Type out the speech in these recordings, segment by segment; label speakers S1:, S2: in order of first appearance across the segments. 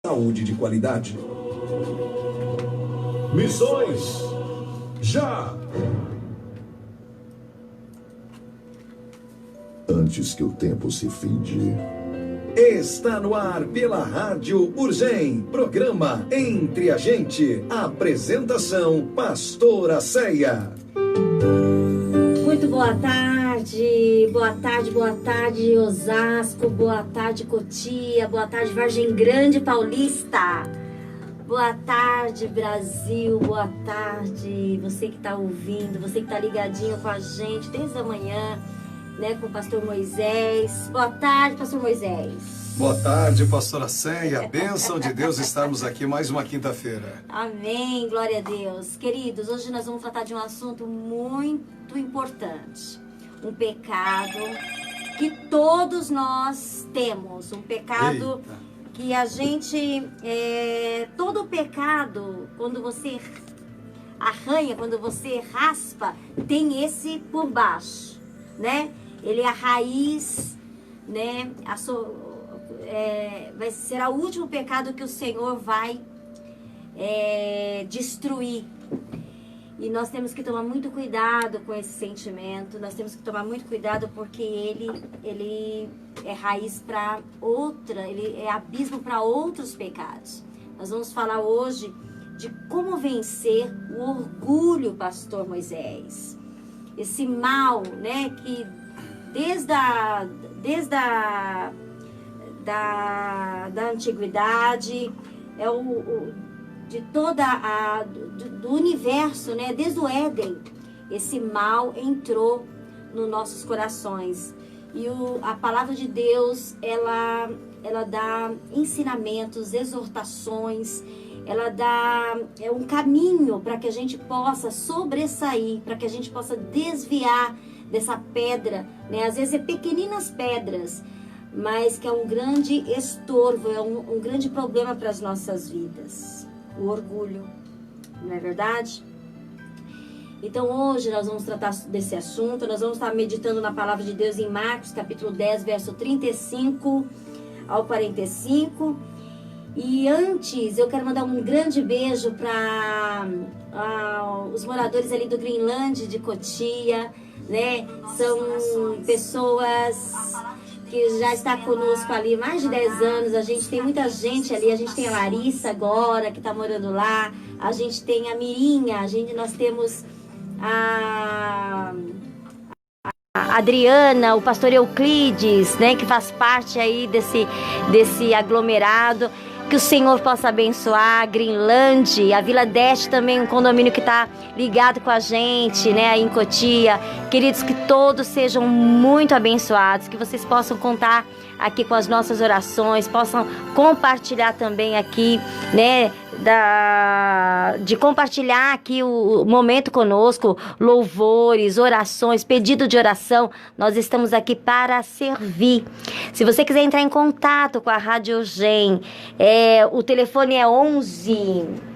S1: Saúde de qualidade.
S2: Missões já!
S3: Antes que o tempo se finde.
S1: Está no ar pela Rádio Urgem, programa Entre a Gente. Apresentação, Pastora Ceia.
S4: Muito boa tarde, boa tarde Osasco, boa tarde Cotia, boa tarde Vargem Grande Paulista, boa tarde Brasil, boa tarde você que está ouvindo, você que está ligadinho com a gente desde a manhã, né, com o pastor Moisés. Boa tarde, pastor Moisés.
S5: Boa tarde, pastora Ceia. Bênção de Deus estarmos aqui mais uma quinta-feira.
S4: Amém, glória a Deus. Queridos, hoje nós vamos tratar de um assunto muito importante. Um pecado que todos nós temos. Um pecado que a gente... todo pecado, quando você arranha, quando você raspa, tem esse por baixo, né? Ele é a raiz, né? Vai ser o último pecado que o Senhor vai destruir. E nós temos que tomar muito cuidado com esse sentimento. Nós temos que tomar muito cuidado porque ele é raiz para outra, ele é abismo para outros pecados. Nós vamos falar hoje de como vencer o orgulho, pastor Moisés. Esse mal, né, que desde a da antiguidade, de toda do universo, né? Desde o Éden, esse mal entrou nos nossos corações. E a palavra de Deus, ela dá ensinamentos, exortações, ela dá um caminho para que a gente possa sobressair, para que a gente possa desviar dessa pedra, né? Às vezes é pequeninas pedras, mas que é um grande estorvo, é um grande problema para as nossas vidas. O orgulho, não é verdade? Então hoje nós vamos tratar desse assunto, nós vamos estar meditando na palavra de Deus em Marcos, capítulo 10, verso 35 ao 45. E antes eu quero mandar um grande beijo para os moradores ali do Greenland, de Cotia, né? São pessoas que já está conosco ali há mais de 10 anos, a gente tem muita gente ali, a gente tem a Larissa agora, que está morando lá, a gente tem a Mirinha, nós temos a Adriana, o pastor Euclides, né, que faz parte aí desse aglomerado. Que o Senhor possa abençoar a Greenland, a Vila Deste também, um condomínio que está ligado com a gente, né, aí em Cotia. Queridos, que todos sejam muito abençoados, que vocês possam contar aqui com as nossas orações, possam compartilhar também aqui, né, de compartilhar aqui o momento conosco, louvores, orações, pedido de oração. Nós estamos aqui para servir. Se você quiser entrar em contato com a Rádio Urgem, o telefone é 11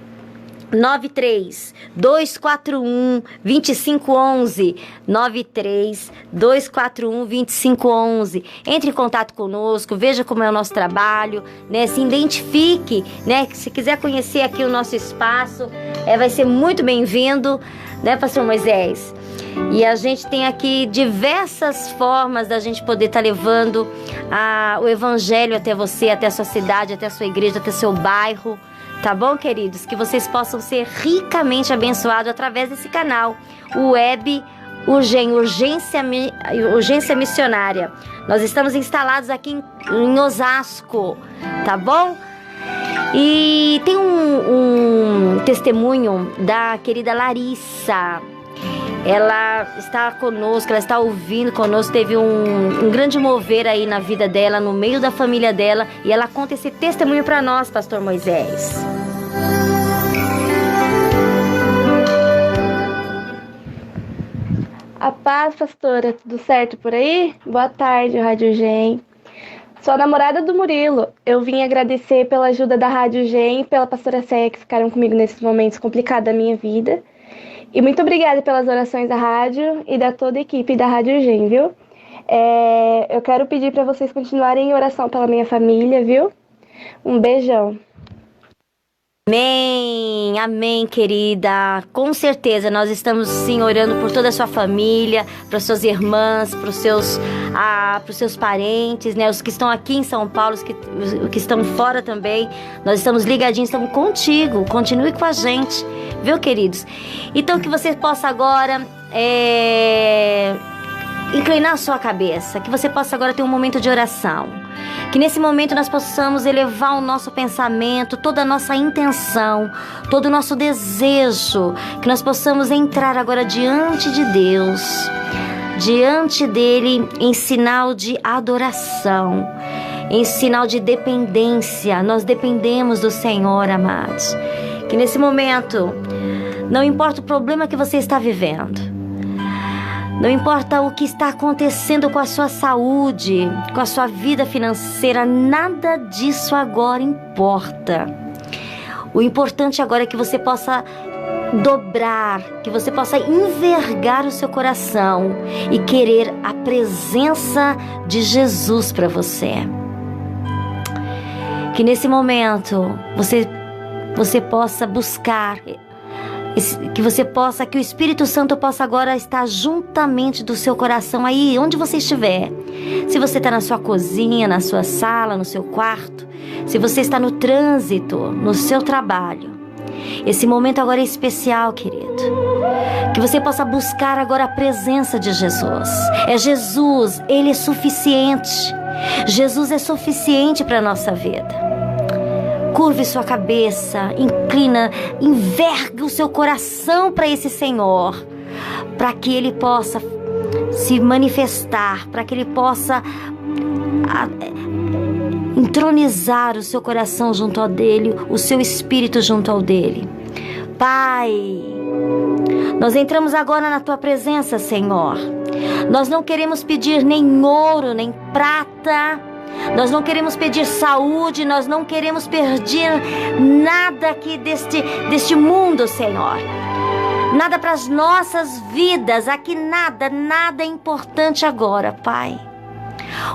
S4: 93 241 2511 93 241 2511. Entre em contato conosco, veja como é o nosso trabalho, né? Se identifique, né? Se quiser conhecer aqui o nosso espaço, vai ser muito bem-vindo, né, pastor Moisés? E a gente tem aqui diversas formas da gente poder estar levando o evangelho até você, até a sua cidade, até a sua igreja, até o seu bairro. Tá bom, queridos? Que vocês possam ser ricamente abençoados através desse canal, o Web Urgência Missionária. Nós estamos instalados aqui em Osasco, tá bom? E tem um testemunho da querida Larissa. Ela está conosco, ela está ouvindo conosco, teve um grande mover aí na vida dela, no meio da família dela, e ela conta esse testemunho para nós, pastor Moisés.
S6: A paz, pastora, tudo certo por aí? Boa tarde, Rádio Urgem. Sou a namorada do Murilo. Eu vim agradecer pela ajuda da Rádio Urgem e pela pastora Ceia que ficaram comigo nesses momentos complicados da minha vida. E muito obrigada pelas orações da rádio e da toda a equipe da Rádio Urgem, viu? Eu quero pedir para vocês continuarem em oração pela minha família, viu? Um beijão.
S4: Amém, amém, querida. Com certeza, nós estamos sim orando por toda a sua família, para suas irmãs, para os seus parentes, né? Os que estão aqui em São Paulo, os que estão fora também. Nós estamos ligadinhos, estamos contigo. Continue com a gente, viu, queridos? Então, que você possa agora inclinar a sua cabeça, que você possa agora ter um momento de oração. Que nesse momento nós possamos elevar o nosso pensamento, toda a nossa intenção, todo o nosso desejo, que nós possamos entrar agora diante de Deus, diante dele em sinal de adoração, em sinal de dependência. Nós dependemos do Senhor, amados. Que nesse momento, não importa o problema que você está vivendo, não importa o que está acontecendo com a sua saúde, com a sua vida financeira, nada disso agora importa. O importante agora é que você possa dobrar, que você possa envergar o seu coração e querer a presença de Jesus para você. Que nesse momento você possa buscar, que o Espírito Santo possa agora estar juntamente do seu coração aí, onde você estiver. Se você está na sua cozinha, na sua sala, no seu quarto, se você está no trânsito, no seu trabalho. Esse momento agora é especial, querido. Que você possa buscar agora a presença de Jesus. É Jesus, Ele é suficiente. Jesus é suficiente para a nossa vida. Curve sua cabeça, inclina, enverga o seu coração para esse Senhor, para que Ele possa se manifestar, para que Ele possa entronizar o seu coração junto ao dele, o seu espírito junto ao dele. Pai, nós entramos agora na Tua presença, Senhor. Nós não queremos pedir nem ouro, nem prata. Nós não queremos pedir saúde, nós não queremos pedir nada aqui deste mundo, Senhor. Nada para as nossas vidas, aqui nada é importante agora, Pai.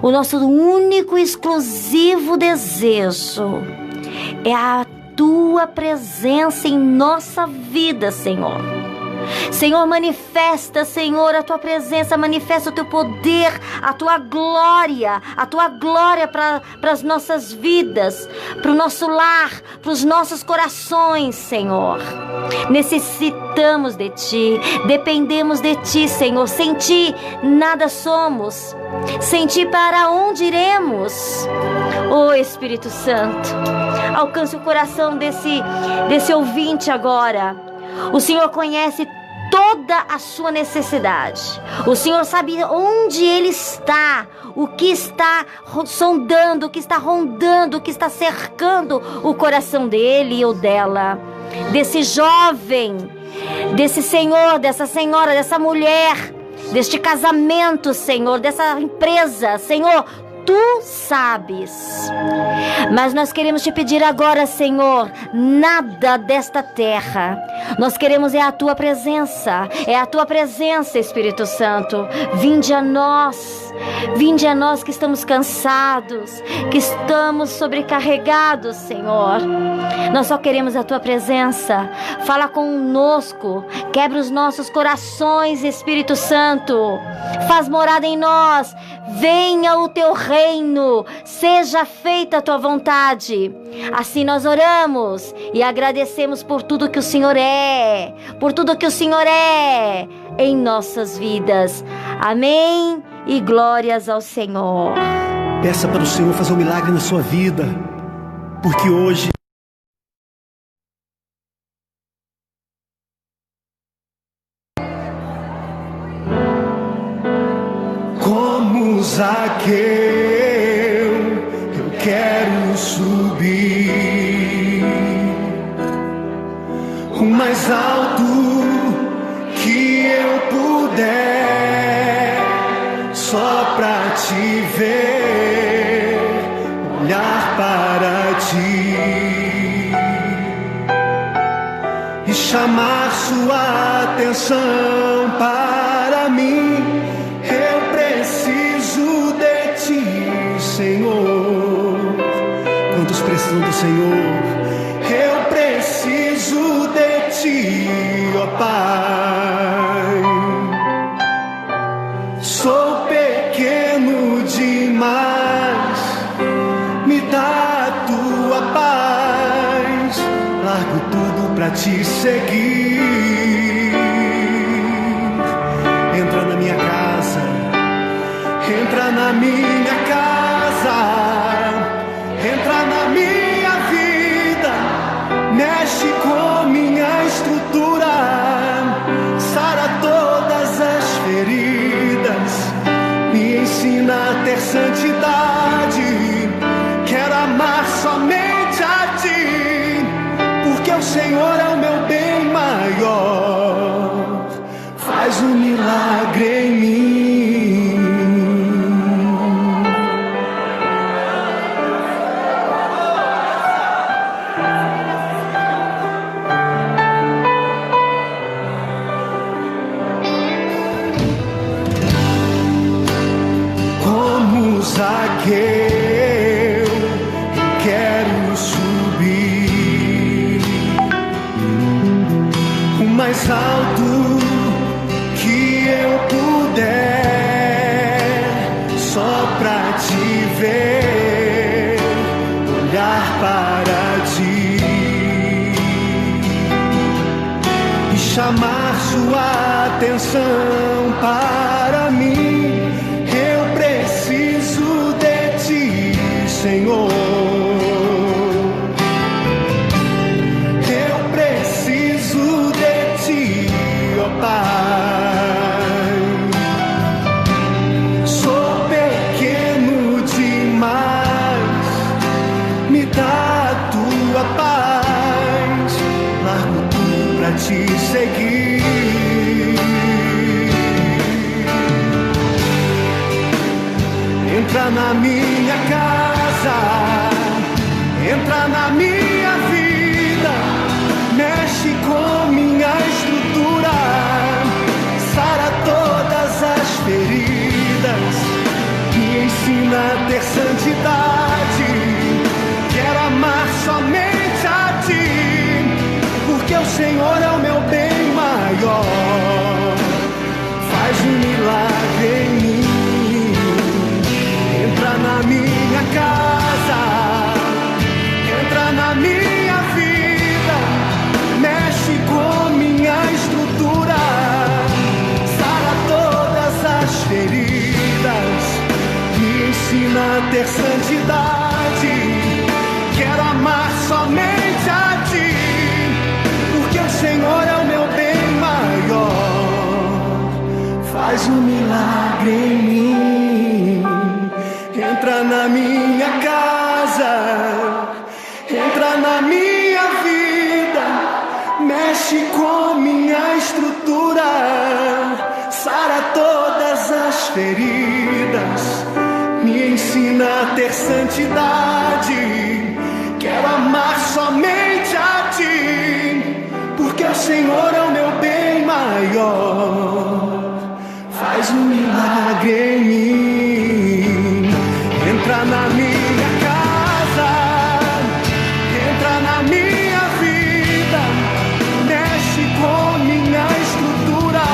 S4: O nosso único e exclusivo desejo é a Tua presença em nossa vida, Senhor. Senhor, manifesta, Senhor, a Tua presença, manifesta o Teu poder, a Tua glória para as nossas vidas, para o nosso lar, para os nossos corações, Senhor. Necessitamos de Ti, dependemos de Ti, Senhor. Sem Ti, nada somos. Sem Ti, para onde iremos? Ô Espírito Santo, alcance o coração desse ouvinte agora. O Senhor conhece toda a sua necessidade. O Senhor sabe onde Ele está, o que está sondando, o que está rondando, o que está cercando o coração dele ou dela, desse jovem, desse senhor, dessa senhora, dessa mulher, deste casamento, Senhor, dessa empresa, Senhor. Tu sabes, mas nós queremos te pedir agora, Senhor, nada desta terra. Nós queremos a Tua presença, Espírito Santo. Vinde a nós que estamos cansados, que estamos sobrecarregados, Senhor. Nós só queremos a Tua presença. Fala conosco, quebra os nossos corações, Espírito Santo. Faz morada em nós. Venha o Teu reino, seja feita a Tua vontade. Assim nós oramos e agradecemos por tudo que o Senhor é, em nossas vidas. Amém e glórias ao Senhor.
S7: Peça para o Senhor fazer um milagre na sua vida, porque hoje Zaqueu, eu quero subir o mais alto que eu puder, só pra te ver, olhar para ti e chamar sua atenção para mim. Senhor, quantos precisam do Senhor? Eu preciso ti, ó Pai. Sou pequeno demais, me dá a tua paz. Largo tudo pra te seguir. Entra na minha casa, entra na minha casa, entra na minha vida, mexe com minha estrutura, sara todas as feridas, me ensina a ter santidade. Quero amar somente a ti, porque o Senhor é o meu bem maior. Faz um milagre em mim. Como Zaqueu, eu quero subir o mais alto que eu puder, só pra te ver, olhar para ti e chamar sua atenção para mim. Eu preciso de ti, Senhor. Eu preciso de ti, ó Pai. Sou pequeno demais, me dá a tua paz. Largo tudo pra te seguir. Entra na minha casa, entra na minha vida, mexe com minha estrutura, sara todas as feridas, me ensina a ter santidade. Quero amar somente a ti, porque o Senhor é o meu bem maior. Faz um milagre em mim. Entra na minha casa, entra na minha vida, mexe com minha estrutura, sara todas as feridas, me ensina a ter santidade. Quero amar somente a ti, porque o Senhor é o meu bem maior. Faz um milagre em mim. Entra na minha casa, entra na minha vida, mexe com minha estrutura, sara todas as feridas, me ensina a ter santidade. Quero amar somente a ti, porque o Senhor é o meu bem maior. Faz um milagre em mim. Entra na minha casa, entra na minha vida, mexe com minha estrutura,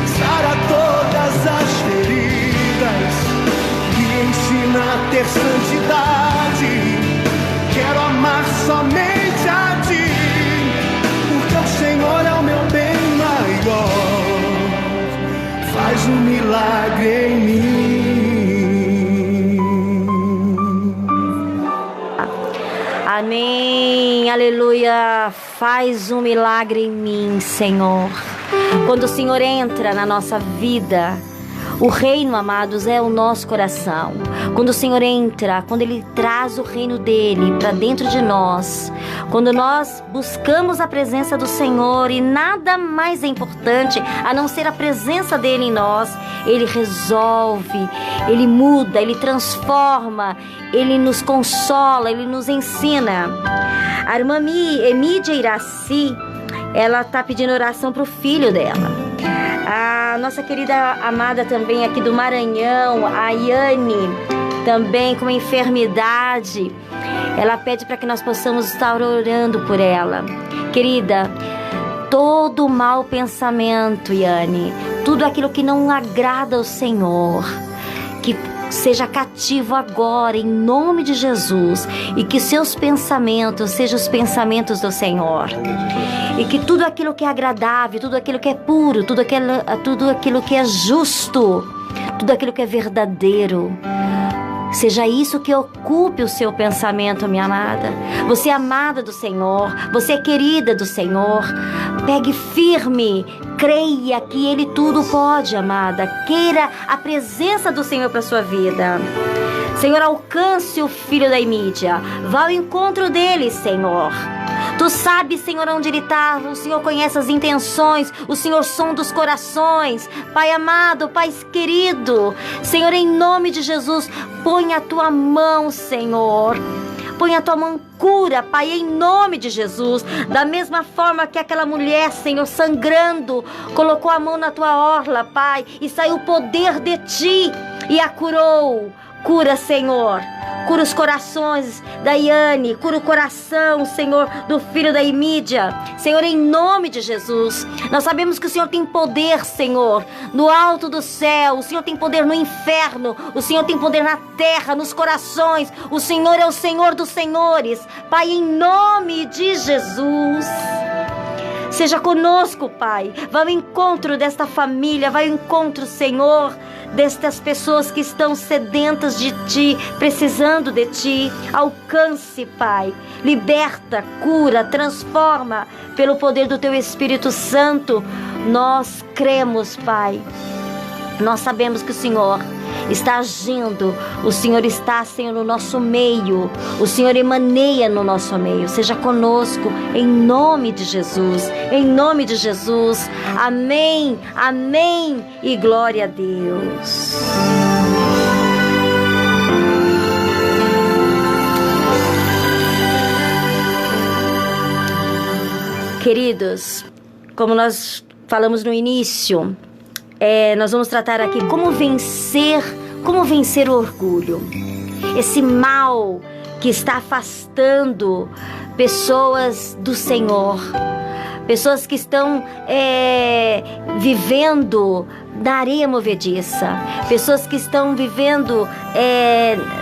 S7: sara todas as feridas, me ensina a ter santidade. Quero amar somente a ti, porque o Senhor é o meu bem maior. Faz um milagre em mim.
S4: Amém, aleluia. Faz um milagre em mim, Senhor. Quando o Senhor entra na nossa vida, o reino, amados, é o nosso coração. Quando o Senhor entra, quando Ele traz o reino dEle para dentro de nós, quando nós buscamos a presença do Senhor, e nada mais é importante a não ser a presença dEle em nós, Ele resolve, Ele muda, Ele transforma, Ele nos consola, Ele nos ensina. A irmã Emídia Iraci, ela está pedindo oração para o filho dela. A nossa querida amada também aqui do Maranhão, a Yane, também com enfermidade. Ela pede para que nós possamos estar orando por ela. Querida, todo mau pensamento, Yane, tudo aquilo que não agrada ao Senhor, que seja cativo agora, em nome de Jesus, e que seus pensamentos sejam os pensamentos do Senhor, e que tudo aquilo que é agradável, tudo aquilo que é puro, tudo aquilo que é justo, tudo aquilo que é verdadeiro, seja isso que ocupe o seu pensamento, minha amada. Você é amada do Senhor, você é querida do Senhor. Pegue firme, creia que Ele tudo pode, amada. Queira a presença do Senhor para sua vida. Senhor, alcance o filho da Emídia. Vá ao encontro dele, Senhor. Tu sabes, Senhor, onde ele está. O Senhor conhece as intenções. O Senhor sonda os corações. Pai amado, Pai querido, Senhor, em nome de Jesus, põe a tua mão, Senhor. Põe a tua mão, cura, Pai, em nome de Jesus. Da mesma forma que aquela mulher, Senhor, sangrando, colocou a mão na tua orla, Pai, e saiu o poder de ti e a curou. Cura, Senhor. Cura os corações da Yane, cura o coração, Senhor, do filho da Emídia. Senhor, em nome de Jesus, nós sabemos que o Senhor tem poder, Senhor, no alto do céu. O Senhor tem poder no inferno. O Senhor tem poder na terra, nos corações. O Senhor é o Senhor dos senhores. Pai, em nome de Jesus, seja conosco, Pai. Vá ao encontro desta família, vá ao encontro, Senhor, destas pessoas que estão sedentas de Ti, precisando de Ti. Alcance, Pai. Liberta, cura, transforma pelo poder do Teu Espírito Santo. Nós cremos, Pai. Nós sabemos que o Senhor está agindo. O Senhor está, Senhor, no nosso meio. O Senhor emaneia no nosso meio. Seja conosco, em nome de Jesus. Em nome de Jesus. Amém, amém e glória a Deus. Queridos, como nós falamos no início, nós vamos tratar aqui como vencer o orgulho. Esse mal que está afastando pessoas do Senhor. Pessoas que estão vivendo na areia movediça. Pessoas que estão vivendo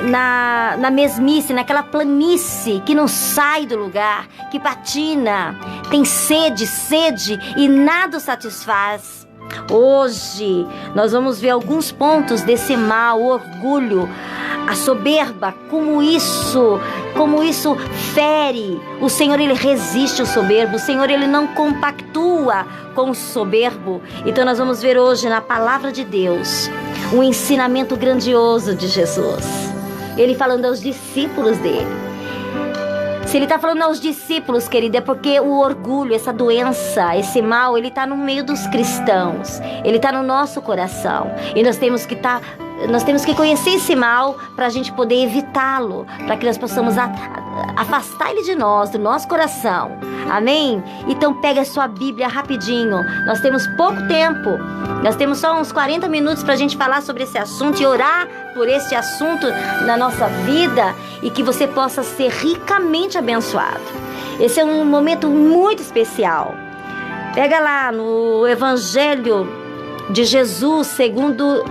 S4: na mesmice, naquela planície que não sai do lugar, que patina, tem sede e nada o satisfaz. Hoje nós vamos ver alguns pontos desse mal, o orgulho, a soberba, como isso fere. O Senhor, Ele resiste ao soberbo. O Senhor, Ele não compactua com o soberbo. Então nós vamos ver hoje na palavra de Deus um ensinamento grandioso de Jesus. Ele falando aos discípulos dele. Se ele está falando aos discípulos, querida, é porque o orgulho, essa doença, esse mal, ele está no meio dos cristãos. Ele está no nosso coração. E nós temos que conhecer esse mal para a gente poder evitá-lo, para que nós possamos afastar ele de nós, do nosso coração. Amém? Então pega a sua Bíblia rapidinho. Nós temos pouco tempo. Nós temos só uns 40 minutos para a gente falar sobre esse assunto e orar por esse assunto na nossa vida, e que você possa ser ricamente abençoado. Esse é um momento muito especial. Pega lá no Evangelho de Jesus segundo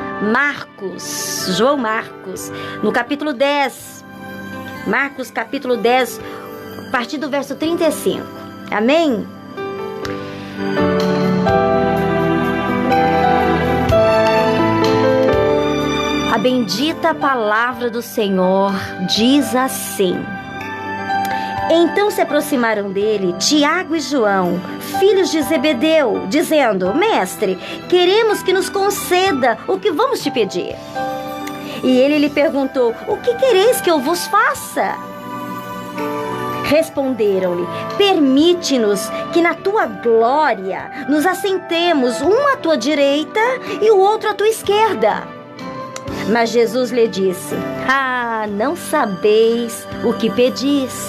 S4: João Marcos, no capítulo 10. Marcos capítulo 10, a partir do verso 35. Amém? A bendita palavra do Senhor diz assim: Então se aproximaram dele Tiago e João, filhos de Zebedeu, dizendo: Mestre, queremos que nos conceda o que vamos te pedir. E ele lhe perguntou: O que quereis que eu vos faça? Responderam-lhe: Permite-nos que na tua glória nos assentemos, um à tua direita e o outro à tua esquerda. Mas Jesus lhe disse: não sabeis o que pedis.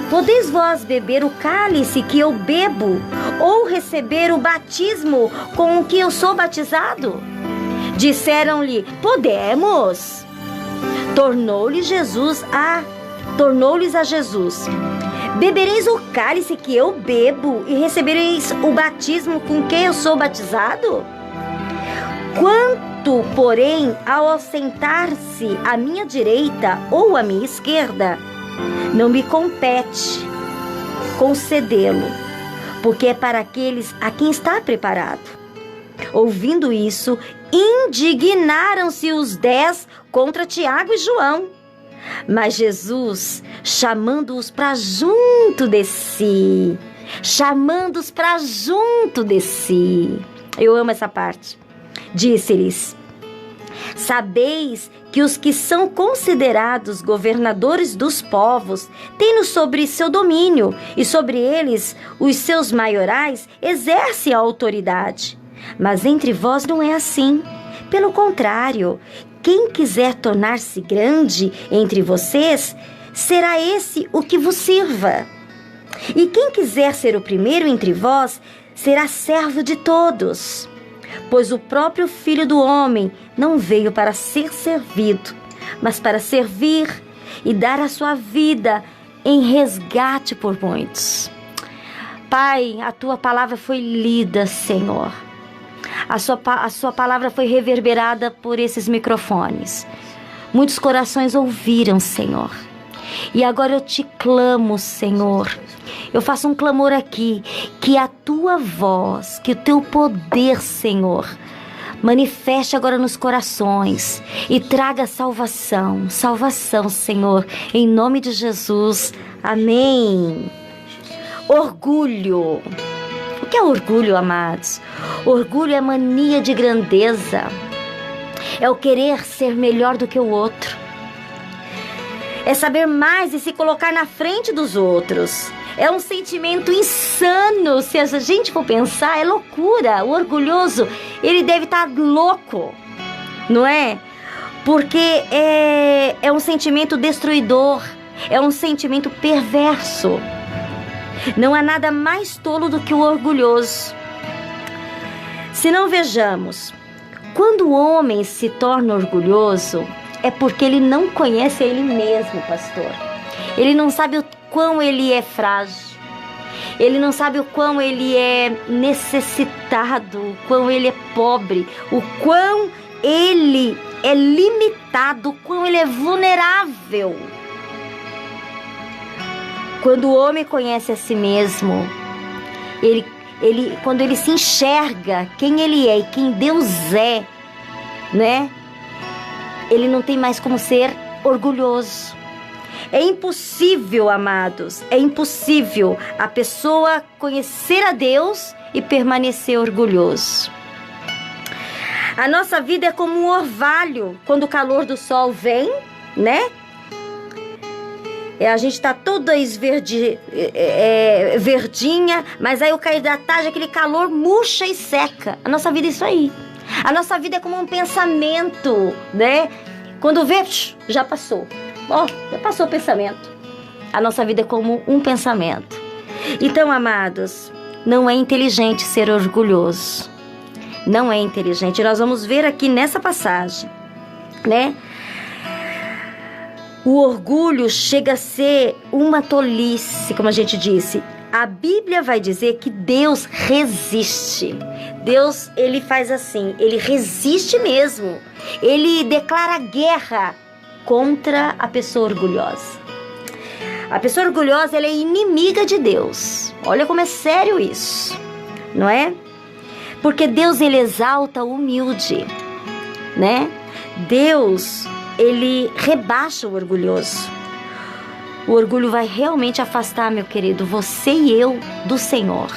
S4: Podeis vós beber o cálice que eu bebo, ou receber o batismo com o que eu sou batizado? Disseram-lhe: Podemos. Tornou-lhe Jesus a tornou-lhes a Jesus: bebereis o cálice que eu bebo e recebereis o batismo com que eu sou batizado? Quanto, porém, ao assentar-se à minha direita ou à minha esquerda, não me compete concedê-lo, porque é para aqueles a quem está preparado. Ouvindo isso, indignaram-se os 10 contra Tiago e João. Mas Jesus, chamando-os para junto de si, eu amo essa parte, disse-lhes: sabeis que os que são considerados governadores dos povos têm-no sobre seu domínio, e sobre eles os seus maiorais exercem a autoridade. Mas entre vós não é assim. Pelo contrário, quem quiser tornar-se grande entre vocês, será esse o que vos sirva. E quem quiser ser o primeiro entre vós, será servo de todos. Pois o próprio Filho do Homem não veio para ser servido, mas para servir e dar a sua vida em resgate por muitos. Pai, a tua palavra foi lida, Senhor. A sua palavra foi reverberada por esses microfones. Muitos corações ouviram, Senhor. E agora eu te clamo, Senhor. Eu faço um clamor aqui, que a tua voz, que o teu poder, Senhor, manifeste agora nos corações e traga salvação, Senhor, em nome de Jesus. Amém. Orgulho. O que é orgulho, amados? Orgulho é mania de grandeza. É o querer ser melhor do que o outro. É saber mais e se colocar na frente dos outros. É um sentimento insano. Se a gente for pensar, é loucura. O orgulhoso, ele deve estar louco, não é? Porque é um sentimento destruidor. É um sentimento perverso. Não há nada mais tolo do que o orgulhoso. Se não vejamos, quando o homem se torna orgulhoso, é porque ele não conhece ele mesmo, pastor. Ele não sabe o quão ele é frágil. Ele não sabe o quão ele é necessitado, o quão ele é pobre, o quão ele é limitado, o quão ele é vulnerável. Quando o homem conhece a si mesmo, quando ele se enxerga quem ele é e quem Deus é, né? Ele não tem mais como ser orgulhoso. É impossível, amados, é impossível a pessoa conhecer a Deus e permanecer orgulhoso. A nossa vida é como um orvalho, quando o calor do sol vem, né? A gente está toda verdinha, mas aí o cair da tarde, aquele calor murcha e seca. A nossa vida é isso aí. A nossa vida é como um pensamento, né? Quando vê, já passou. Já passou o pensamento. A nossa vida é como um pensamento. Então, amados, não é inteligente ser orgulhoso. Não é inteligente. Nós vamos ver aqui nessa passagem, né? O orgulho chega a ser uma tolice, como a gente disse. A Bíblia vai dizer que Deus resiste. Deus, ele faz assim, ele resiste mesmo. Ele declara guerra contra a pessoa orgulhosa. A pessoa orgulhosa, ela é inimiga de Deus. Olha como é sério isso, não é? Porque Deus, ele exalta o humilde, né? Deus, ele rebaixa o orgulhoso. O orgulho vai realmente afastar, meu querido, você e eu do Senhor.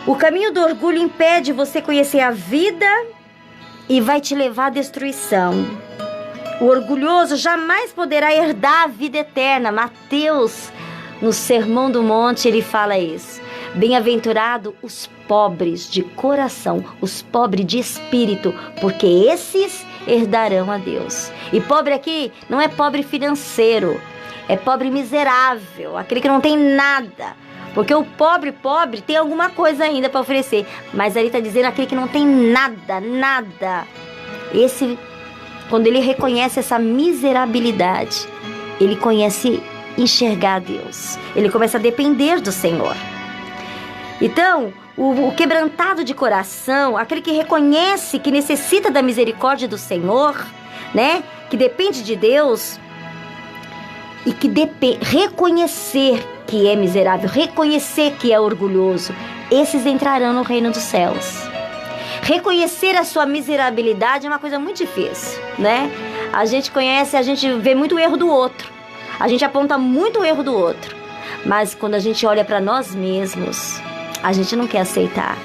S4: O caminho do orgulho impede você conhecer a vida e vai te levar à destruição. O orgulhoso jamais poderá herdar a vida eterna. Mateus, no Sermão do Monte, ele fala isso. Bem-aventurado os pobres de coração, os pobres de espírito, porque esses herdarão a Deus. E pobre aqui não é pobre financeiro, é pobre miserável, aquele que não tem nada. Porque o pobre tem alguma coisa ainda para oferecer, mas ali está dizendo aquele que não tem nada. Esse quando ele reconhece essa miserabilidade, ele conhece enxergar Deus. Ele começa a depender do Senhor. Então, o quebrantado de coração, aquele que reconhece que necessita da misericórdia do Senhor, né? Que depende de Deus e que reconhecer que é miserável, reconhecer que é orgulhoso, esses entrarão no reino dos céus. Reconhecer a sua miserabilidade é uma coisa muito difícil, né? A gente vê muito o erro do outro. A gente aponta muito o erro do outro. Mas quando a gente olha para nós mesmos, a gente não quer aceitar.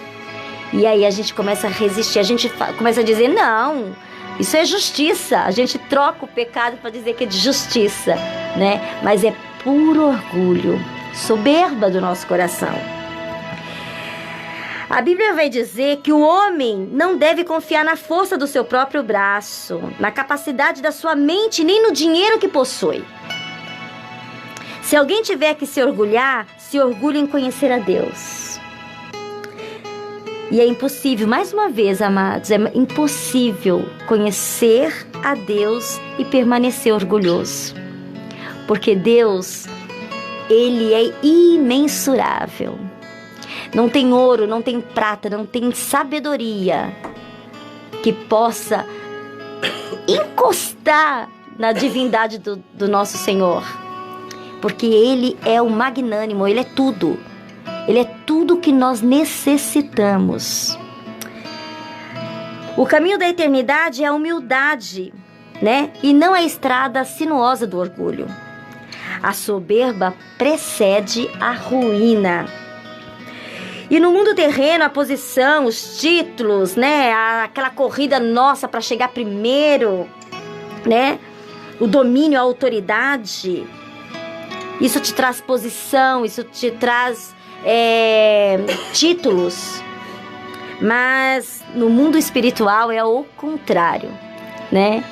S4: E aí a gente começa a resistir, a gente começa a dizer, não, isso é justiça. A gente troca o pecado para dizer que é de justiça, né? Mas é puro orgulho, soberba do nosso coração. A Bíblia vai dizer que o homem não deve confiar na força do seu próprio braço, na capacidade da sua mente, nem no dinheiro que possui. Se alguém tiver que se orgulhar, se orgulhe em conhecer a Deus. E é impossível, mais uma vez, amados, é impossível conhecer a Deus e permanecer orgulhoso. Porque Deus, Ele é imensurável. Não tem ouro, não tem prata, não tem sabedoria que possa encostar na divindade do nosso Senhor. Porque Ele é o magnânimo, Ele é tudo. Ele é tudo que nós necessitamos. O caminho da eternidade é a humildade, né? E não a estrada sinuosa do orgulho. A soberba precede a ruína. E no mundo terreno, a posição, os títulos, né? Aquela corrida nossa para chegar primeiro, né? O domínio, a autoridade. Isso te traz posição, isso te traz títulos. Mas no mundo espiritual é o contrário, né?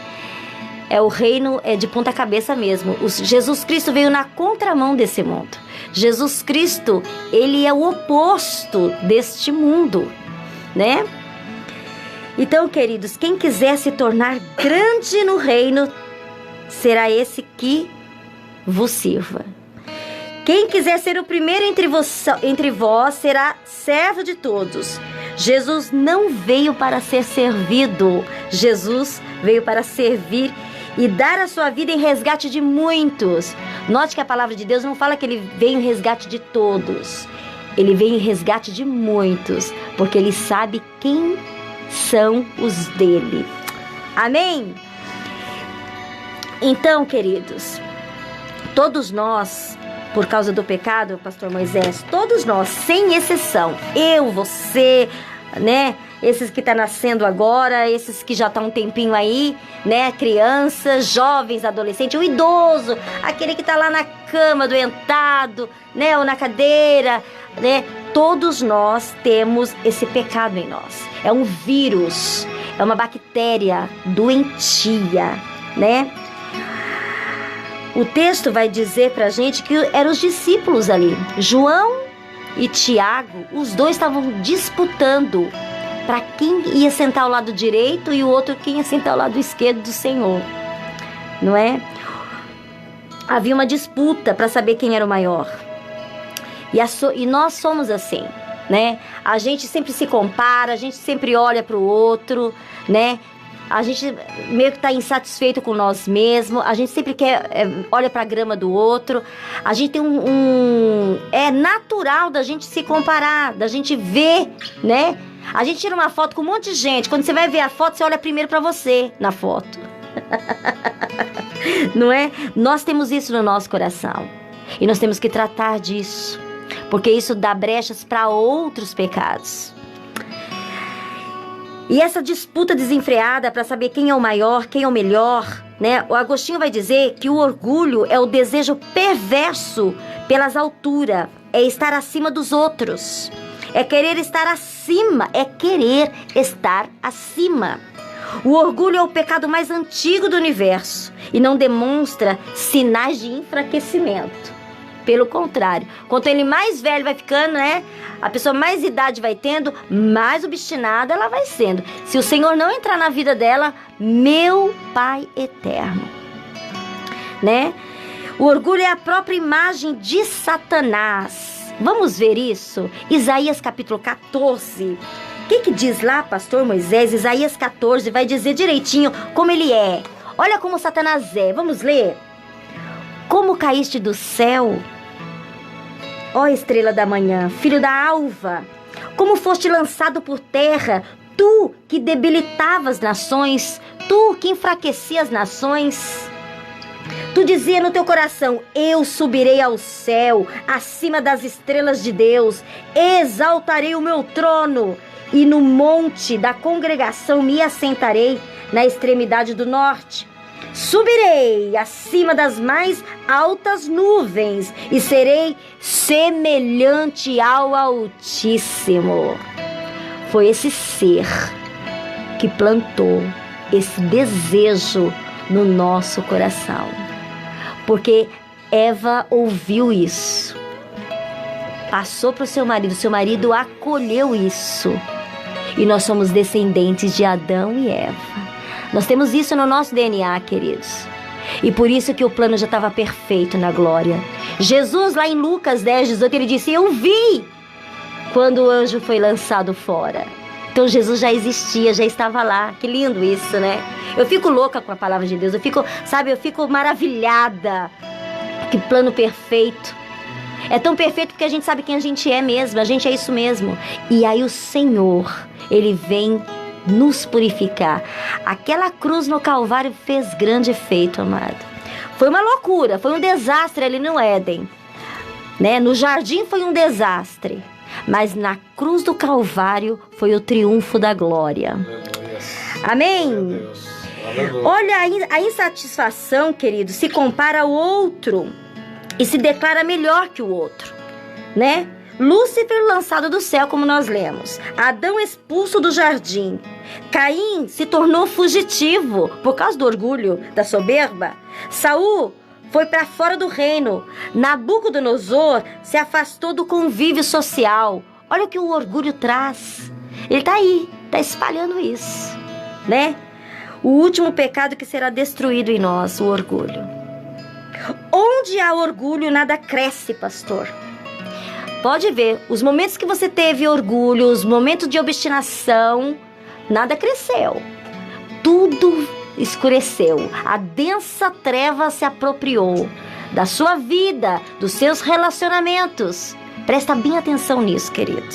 S4: O reino é de ponta cabeça mesmo. Jesus Cristo veio na contramão desse mundo. Jesus Cristo, Ele é o oposto deste mundo, né? Então, queridos, quem quiser se tornar grande no reino, será esse que vos sirva. Quem quiser ser o primeiro entre vós será servo de todos. Jesus não veio para ser servido. Jesus veio para servir e dar a sua vida em resgate de muitos. Note que a palavra de Deus não fala que Ele veio em resgate de todos. Ele veio em resgate de muitos, porque Ele sabe quem são os dele. Amém? Então, queridos, todos nós, por causa do pecado, pastor Moisés, todos nós, sem exceção, eu, você, né? Esses que estão nascendo agora, esses que já estão um tempinho aí, né? Crianças, jovens, adolescentes, o idoso, aquele que está lá na cama, doentado, né? Ou na cadeira, né? Todos nós temos esse pecado em nós. É um vírus, é uma bactéria doentia, né? O texto vai dizer pra gente que eram os discípulos ali, João e Tiago, os dois estavam disputando para quem ia sentar ao lado direito e o outro quem ia sentar ao lado esquerdo do Senhor, não é? Havia uma disputa para saber quem era o maior. E nós somos assim, né? A gente sempre se compara, a gente sempre olha para o outro, né? A gente meio que está insatisfeito com nós mesmos, a gente sempre olha para a grama do outro, a gente tem é natural da gente se comparar, da gente ver, né? A gente tira uma foto com um monte de gente, quando você vai ver a foto, você olha primeiro para você na foto. Não é? Nós temos isso no nosso coração e nós temos que tratar disso, porque isso dá brechas para outros pecados. E essa disputa desenfreada para saber quem é o maior, quem é o melhor, né? O Agostinho vai dizer que o orgulho é o desejo perverso pelas alturas, é estar acima dos outros, é querer estar acima, O orgulho é o pecado mais antigo do universo e não demonstra sinais de enfraquecimento. Pelo contrário, quanto ele mais velho vai ficando, né? A pessoa mais idade vai tendo, mais obstinada ela vai sendo. Se o Senhor não entrar na vida dela, meu Pai eterno, né? O orgulho é a própria imagem de Satanás. Vamos ver isso? Isaías capítulo 14. O que diz lá, pastor Moisés? Isaías 14 vai dizer direitinho como ele é. Olha como Satanás é. Vamos ler? Como caíste do céu, ó estrela da manhã, filho da alva, como foste lançado por terra, tu que debilitava as nações, tu que enfraquecia as nações. Tu dizia no teu coração, eu subirei ao céu, acima das estrelas de Deus, exaltarei o meu trono, e no monte da congregação me assentarei na extremidade do norte. Subirei acima das mais altas nuvens e serei semelhante ao Altíssimo. Foi esse ser que plantou esse desejo no nosso coração. Porque Eva ouviu isso, passou para o seu marido acolheu isso. E nós somos descendentes de Adão e Eva. Nós temos isso no nosso DNA, queridos. E por isso que o plano já estava perfeito na glória. Jesus, lá em Lucas 10:18, ele disse, eu vi quando o anjo foi lançado fora. Então Jesus já existia, já estava lá. Que lindo isso, né? Eu fico louca com a palavra de Deus. Eu fico maravilhada. Que plano perfeito. É tão perfeito porque a gente sabe quem a gente é mesmo. A gente é isso mesmo. E aí o Senhor, ele vem nos purificar. Aquela cruz no Calvário fez grande efeito, amado. Foi uma loucura, foi um desastre ali no Éden, né? No jardim foi um desastre, mas na cruz do Calvário foi o triunfo da glória. Amém? Olha, a insatisfação, querido, se compara ao outro e se declara melhor que o outro, né? Lúcifer lançado do céu, como nós lemos. Adão expulso do jardim. Caim se tornou fugitivo por causa do orgulho, da soberba. Saul foi para fora do reino. Nabucodonosor se afastou do convívio social. Olha o que o orgulho traz. Ele está aí, está espalhando isso, né? O último pecado que será destruído em nós, o orgulho. Onde há orgulho, nada cresce, pastor. Pode ver, os momentos que você teve orgulho, os momentos de obstinação, nada cresceu. Tudo escureceu. A densa treva se apropriou da sua vida, dos seus relacionamentos. Presta bem atenção nisso, querido.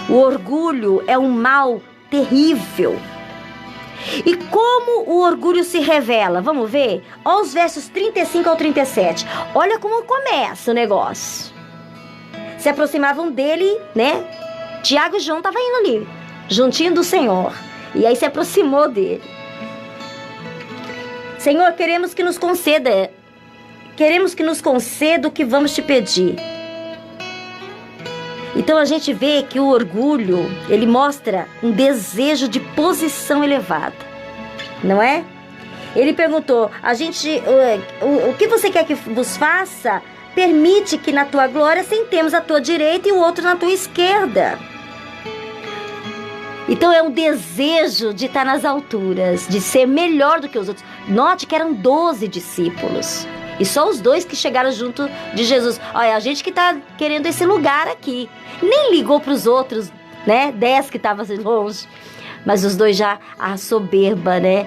S4: O orgulho é um mal terrível. E como o orgulho se revela? Vamos ver? Olha os versos 35 ao 37. Olha como começa o negócio. Se aproximavam dele, né? Tiago e João estavam indo ali, juntinho do Senhor. E aí se aproximou dele. Senhor, queremos que nos conceda o que vamos te pedir. Então a gente vê que o orgulho, ele mostra um desejo de posição elevada, não é? Ele perguntou, o que você quer que vos faça? Permite que na tua glória sentemos à tua direita e o outro na tua esquerda. Então é um desejo de estar nas alturas, de ser melhor do que os outros. Note que eram 12 discípulos. E só os 2 que chegaram junto de Jesus. Olha, a gente que está querendo esse lugar aqui. Nem ligou para os outros, né? 10 que estavam longe. Mas os 2 já, a soberba, né?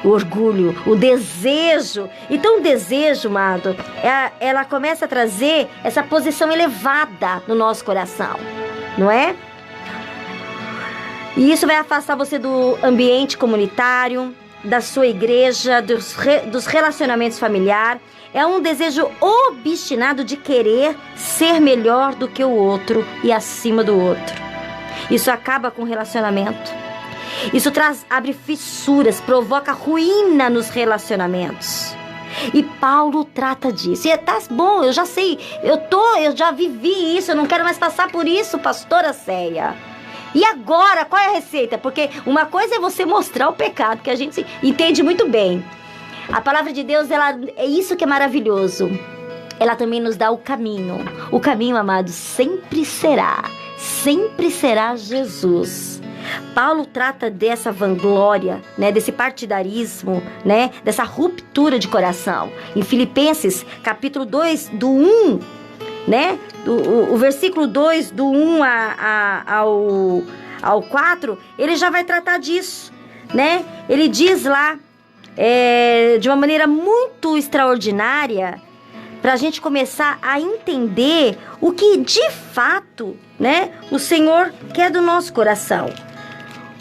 S4: O orgulho, o desejo. Então o desejo, amado, ela começa a trazer essa posição elevada no nosso coração, não é? E isso vai afastar você do ambiente comunitário, da sua igreja, dos relacionamentos familiares. É um desejo obstinado de querer ser melhor do que o outro e acima do outro. Isso acaba com o relacionamento. Isso abre fissuras, provoca ruína nos relacionamentos. E Paulo trata disso. E tá bom, eu já sei, eu já vivi isso, eu não quero mais passar por isso, pastora Céia. E agora, qual é a receita? Porque uma coisa é você mostrar o pecado, que a gente entende muito bem. A palavra de Deus, é isso que é maravilhoso.
S8: ela também nos dá o caminho. O caminho, amados, sempre será Jesus. Paulo trata dessa vanglória, né, desse partidarismo, né, dessa ruptura de coração. Em Filipenses, capítulo 2, do 1, né, o versículo 2, do 1 ao 4, ele já vai tratar disso, né? Ele diz lá, de uma maneira muito extraordinária, para a gente começar a entender o que de fato, né, o Senhor quer do nosso coração.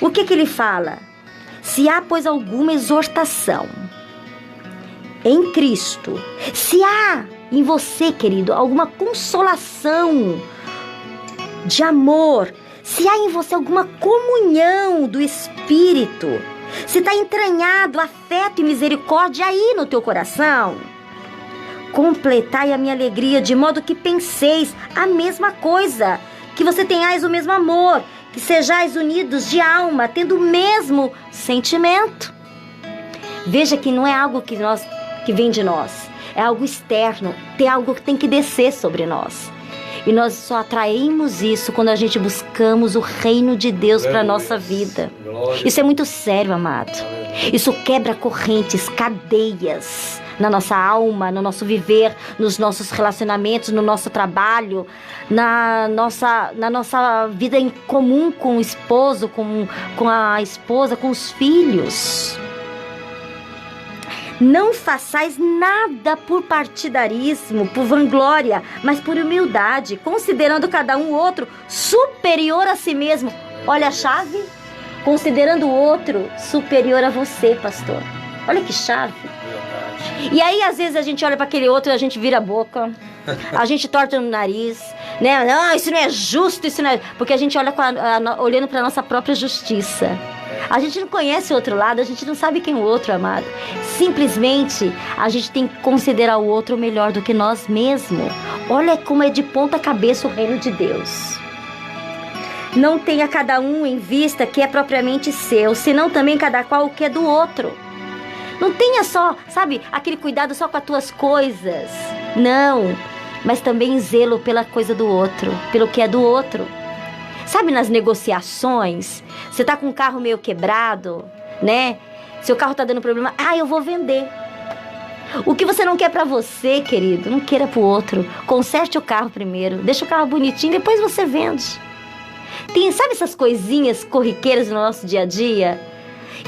S8: O que ele fala? Se há, pois, alguma exortação em Cristo, se há em você, querido, alguma consolação de amor, se há em você alguma comunhão do Espírito, se está entranhado afeto e misericórdia aí no teu coração, completai a minha alegria, de modo que penseis a mesma coisa, que você tenhais o mesmo amor, que sejais unidos de alma, tendo o mesmo sentimento. Veja que não é algo que vem de nós, é algo externo, tem algo que tem que descer sobre nós. E nós só atraímos isso quando a gente buscamos o reino de Deus para a nossa vida. Isso é muito sério, amado. Isso quebra correntes, cadeias na nossa alma, no nosso viver, nos nossos relacionamentos, no nosso trabalho, na nossa vida em comum com o esposo, com a esposa, com os filhos. Não façais nada por partidarismo, por vanglória, mas por humildade, considerando cada um o outro superior a si mesmo. Olha a chave. Considerando o outro superior a você, pastor. Olha que chave. E aí, às vezes, a gente olha para aquele outro e a gente vira a boca. A gente torta no nariz, né? Não, isso não é justo, isso não é... Porque a gente olha olhando para a nossa própria justiça. A gente não conhece o outro lado, a gente não sabe quem é o outro, amado. Simplesmente, a gente tem que considerar o outro melhor do que nós mesmos. Olha como é de ponta cabeça o reino de Deus. Não tenha cada um em vista que é propriamente seu, senão também cada qual o que é do outro. Não tenha só, sabe, aquele cuidado só com as tuas coisas. Não, mas também zelo pela coisa do outro, pelo que é do outro. Sabe, nas negociações, você tá com um carro meio quebrado, né? Seu carro tá dando problema, eu vou vender. O que você não quer pra você, querido, não queira pro outro. Conserte o carro primeiro, deixa o carro bonitinho, depois você vende. Sabe essas coisinhas corriqueiras no nosso dia a dia?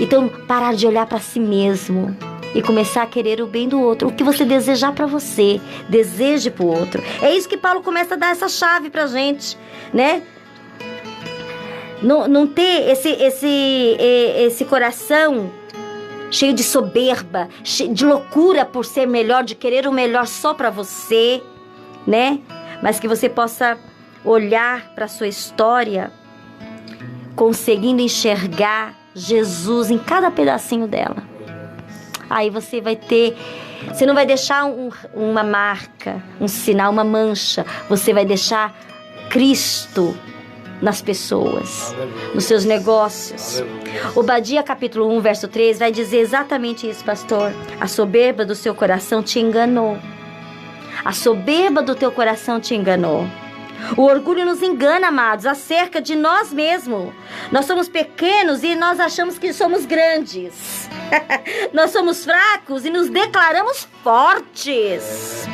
S8: Então, parar de olhar pra si mesmo e começar a querer o bem do outro. O que você desejar pra você, deseje pro outro. É isso que Paulo começa a dar essa chave pra gente, né? Não ter esse coração cheio de soberba, cheio de loucura por ser melhor, de querer o melhor só pra você, né? Mas que você possa olhar pra sua história conseguindo enxergar Jesus em cada pedacinho dela. Aí você não vai deixar uma marca, um sinal, uma mancha. Você vai deixar Cristo nas pessoas, nos seus negócios. Obadiah capítulo 1, verso 3 vai dizer exatamente isso, pastor. A soberba do seu coração te enganou. A soberba do teu coração te enganou. O orgulho nos engana, amados, acerca de nós mesmos. Nós somos pequenos e nós achamos que somos grandes. Nós somos fracos e nos declaramos fortes,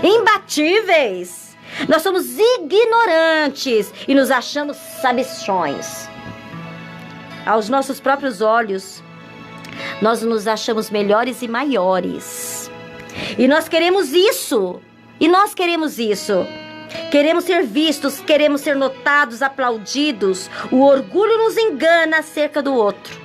S8: imbatíveis. Nós somos ignorantes e nos achamos sabichões. Aos nossos próprios olhos, nós nos achamos melhores e maiores. E nós queremos isso. Queremos ser vistos, queremos ser notados, aplaudidos. O orgulho nos engana acerca do outro.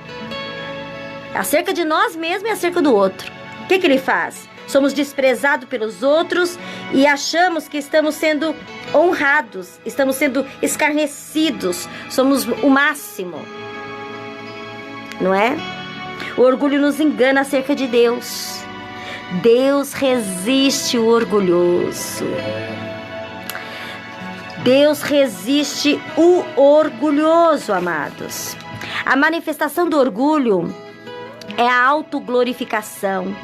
S8: Acerca de nós mesmos e acerca do outro. O que ele faz? Somos desprezados pelos outros e achamos que estamos sendo honrados, estamos sendo escarnecidos, somos o máximo. Não é? O orgulho nos engana acerca de Deus. Deus resiste o orgulhoso. Deus resiste o orgulhoso, amados. A manifestação do orgulho é a autoglorificação,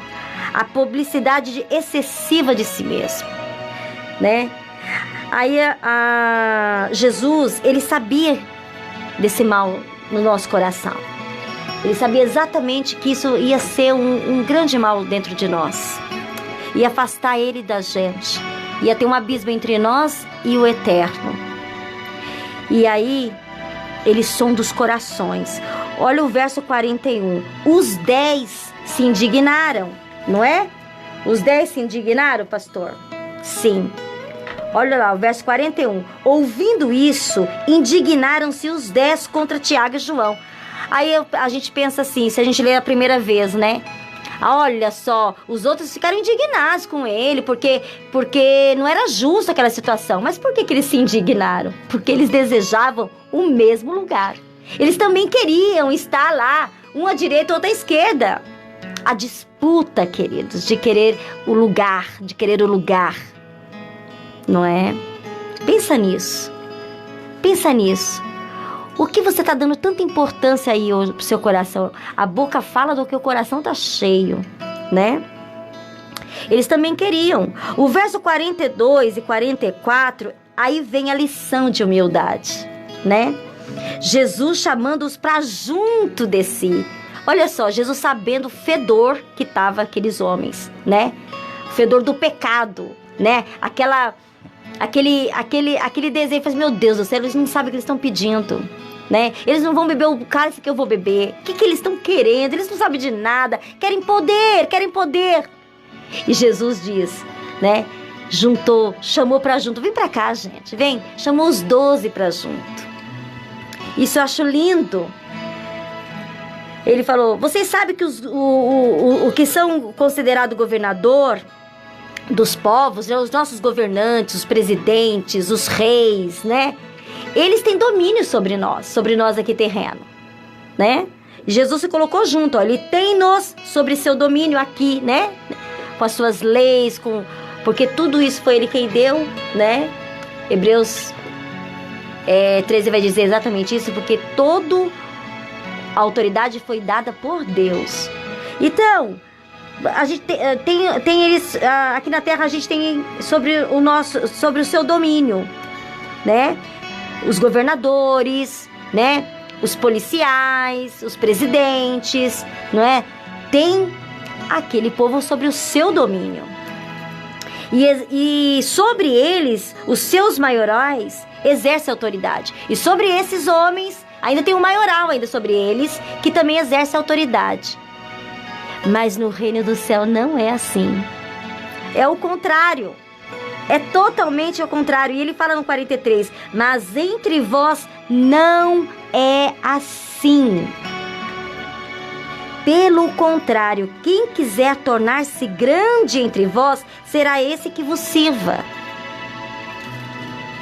S8: a publicidade excessiva de si mesmo. né? Aí Jesus, ele sabia desse mal no nosso coração. Ele sabia exatamente que isso ia ser um grande mal dentro de nós. Ia afastar ele da gente. Ia ter um abismo entre nós e o eterno. E aí, ele sonda os corações. Olha o verso 41. Os 10 se indignaram, não é? Os 10 se indignaram, pastor? Sim. Olha lá, o verso 41. Ouvindo isso, indignaram-se os 10 contra Tiago e João. Aí a gente pensa assim, se a gente lê a primeira vez, né? Olha só, os outros ficaram indignados com ele, porque não era justo aquela situação. Mas por que eles se indignaram? Porque eles desejavam o mesmo lugar. Eles também queriam estar lá, um à direita, outro à esquerda. A disputa, queridos, de querer o lugar, não é? Pensa nisso. Pensa nisso. O que você está dando tanta importância aí hoje pro seu coração? A boca fala do que o coração está cheio, né? Eles também queriam. O verso 42 e 44, aí vem a lição de humildade, né? Jesus chamando-os para junto de si. Olha só, Jesus sabendo o fedor que tava aqueles homens, né? O fedor do pecado, né? Aquele desejo, faz, meu Deus do céu, eles não sabem o que eles estão pedindo, né? Eles não vão beber o cálice que eu vou beber. O que eles estão querendo? Eles não sabem de nada. Querem poder. E Jesus diz, né? Chamou pra junto. Vem pra cá, gente, vem. Chamou os 12 pra junto. Isso eu acho lindo. Ele falou, vocês sabem que o que são considerado governador dos povos, os nossos governantes, os presidentes, os reis, né? Eles têm domínio sobre nós aqui terreno, né? Jesus se colocou junto, ó, ele tem-nos sobre seu domínio aqui, né? Com as suas leis, porque tudo isso foi ele quem deu, né? Hebreus 13 vai dizer exatamente isso, porque toda a autoridade foi dada por Deus. Então, a gente tem eles aqui na terra, a gente tem sobre o seu domínio, né? Os governadores, né? Os policiais, os presidentes, não é? Tem aquele povo sobre o seu domínio. E sobre eles, os seus maiorais exercem autoridade. E sobre esses homens, ainda tem um maioral ainda sobre eles, que também exerce autoridade. Mas no reino do céu não é assim. É o contrário. É totalmente ao contrário. E ele fala no 43, mas entre vós não é assim. Pelo contrário, quem quiser tornar-se grande entre vós, será esse que vos sirva.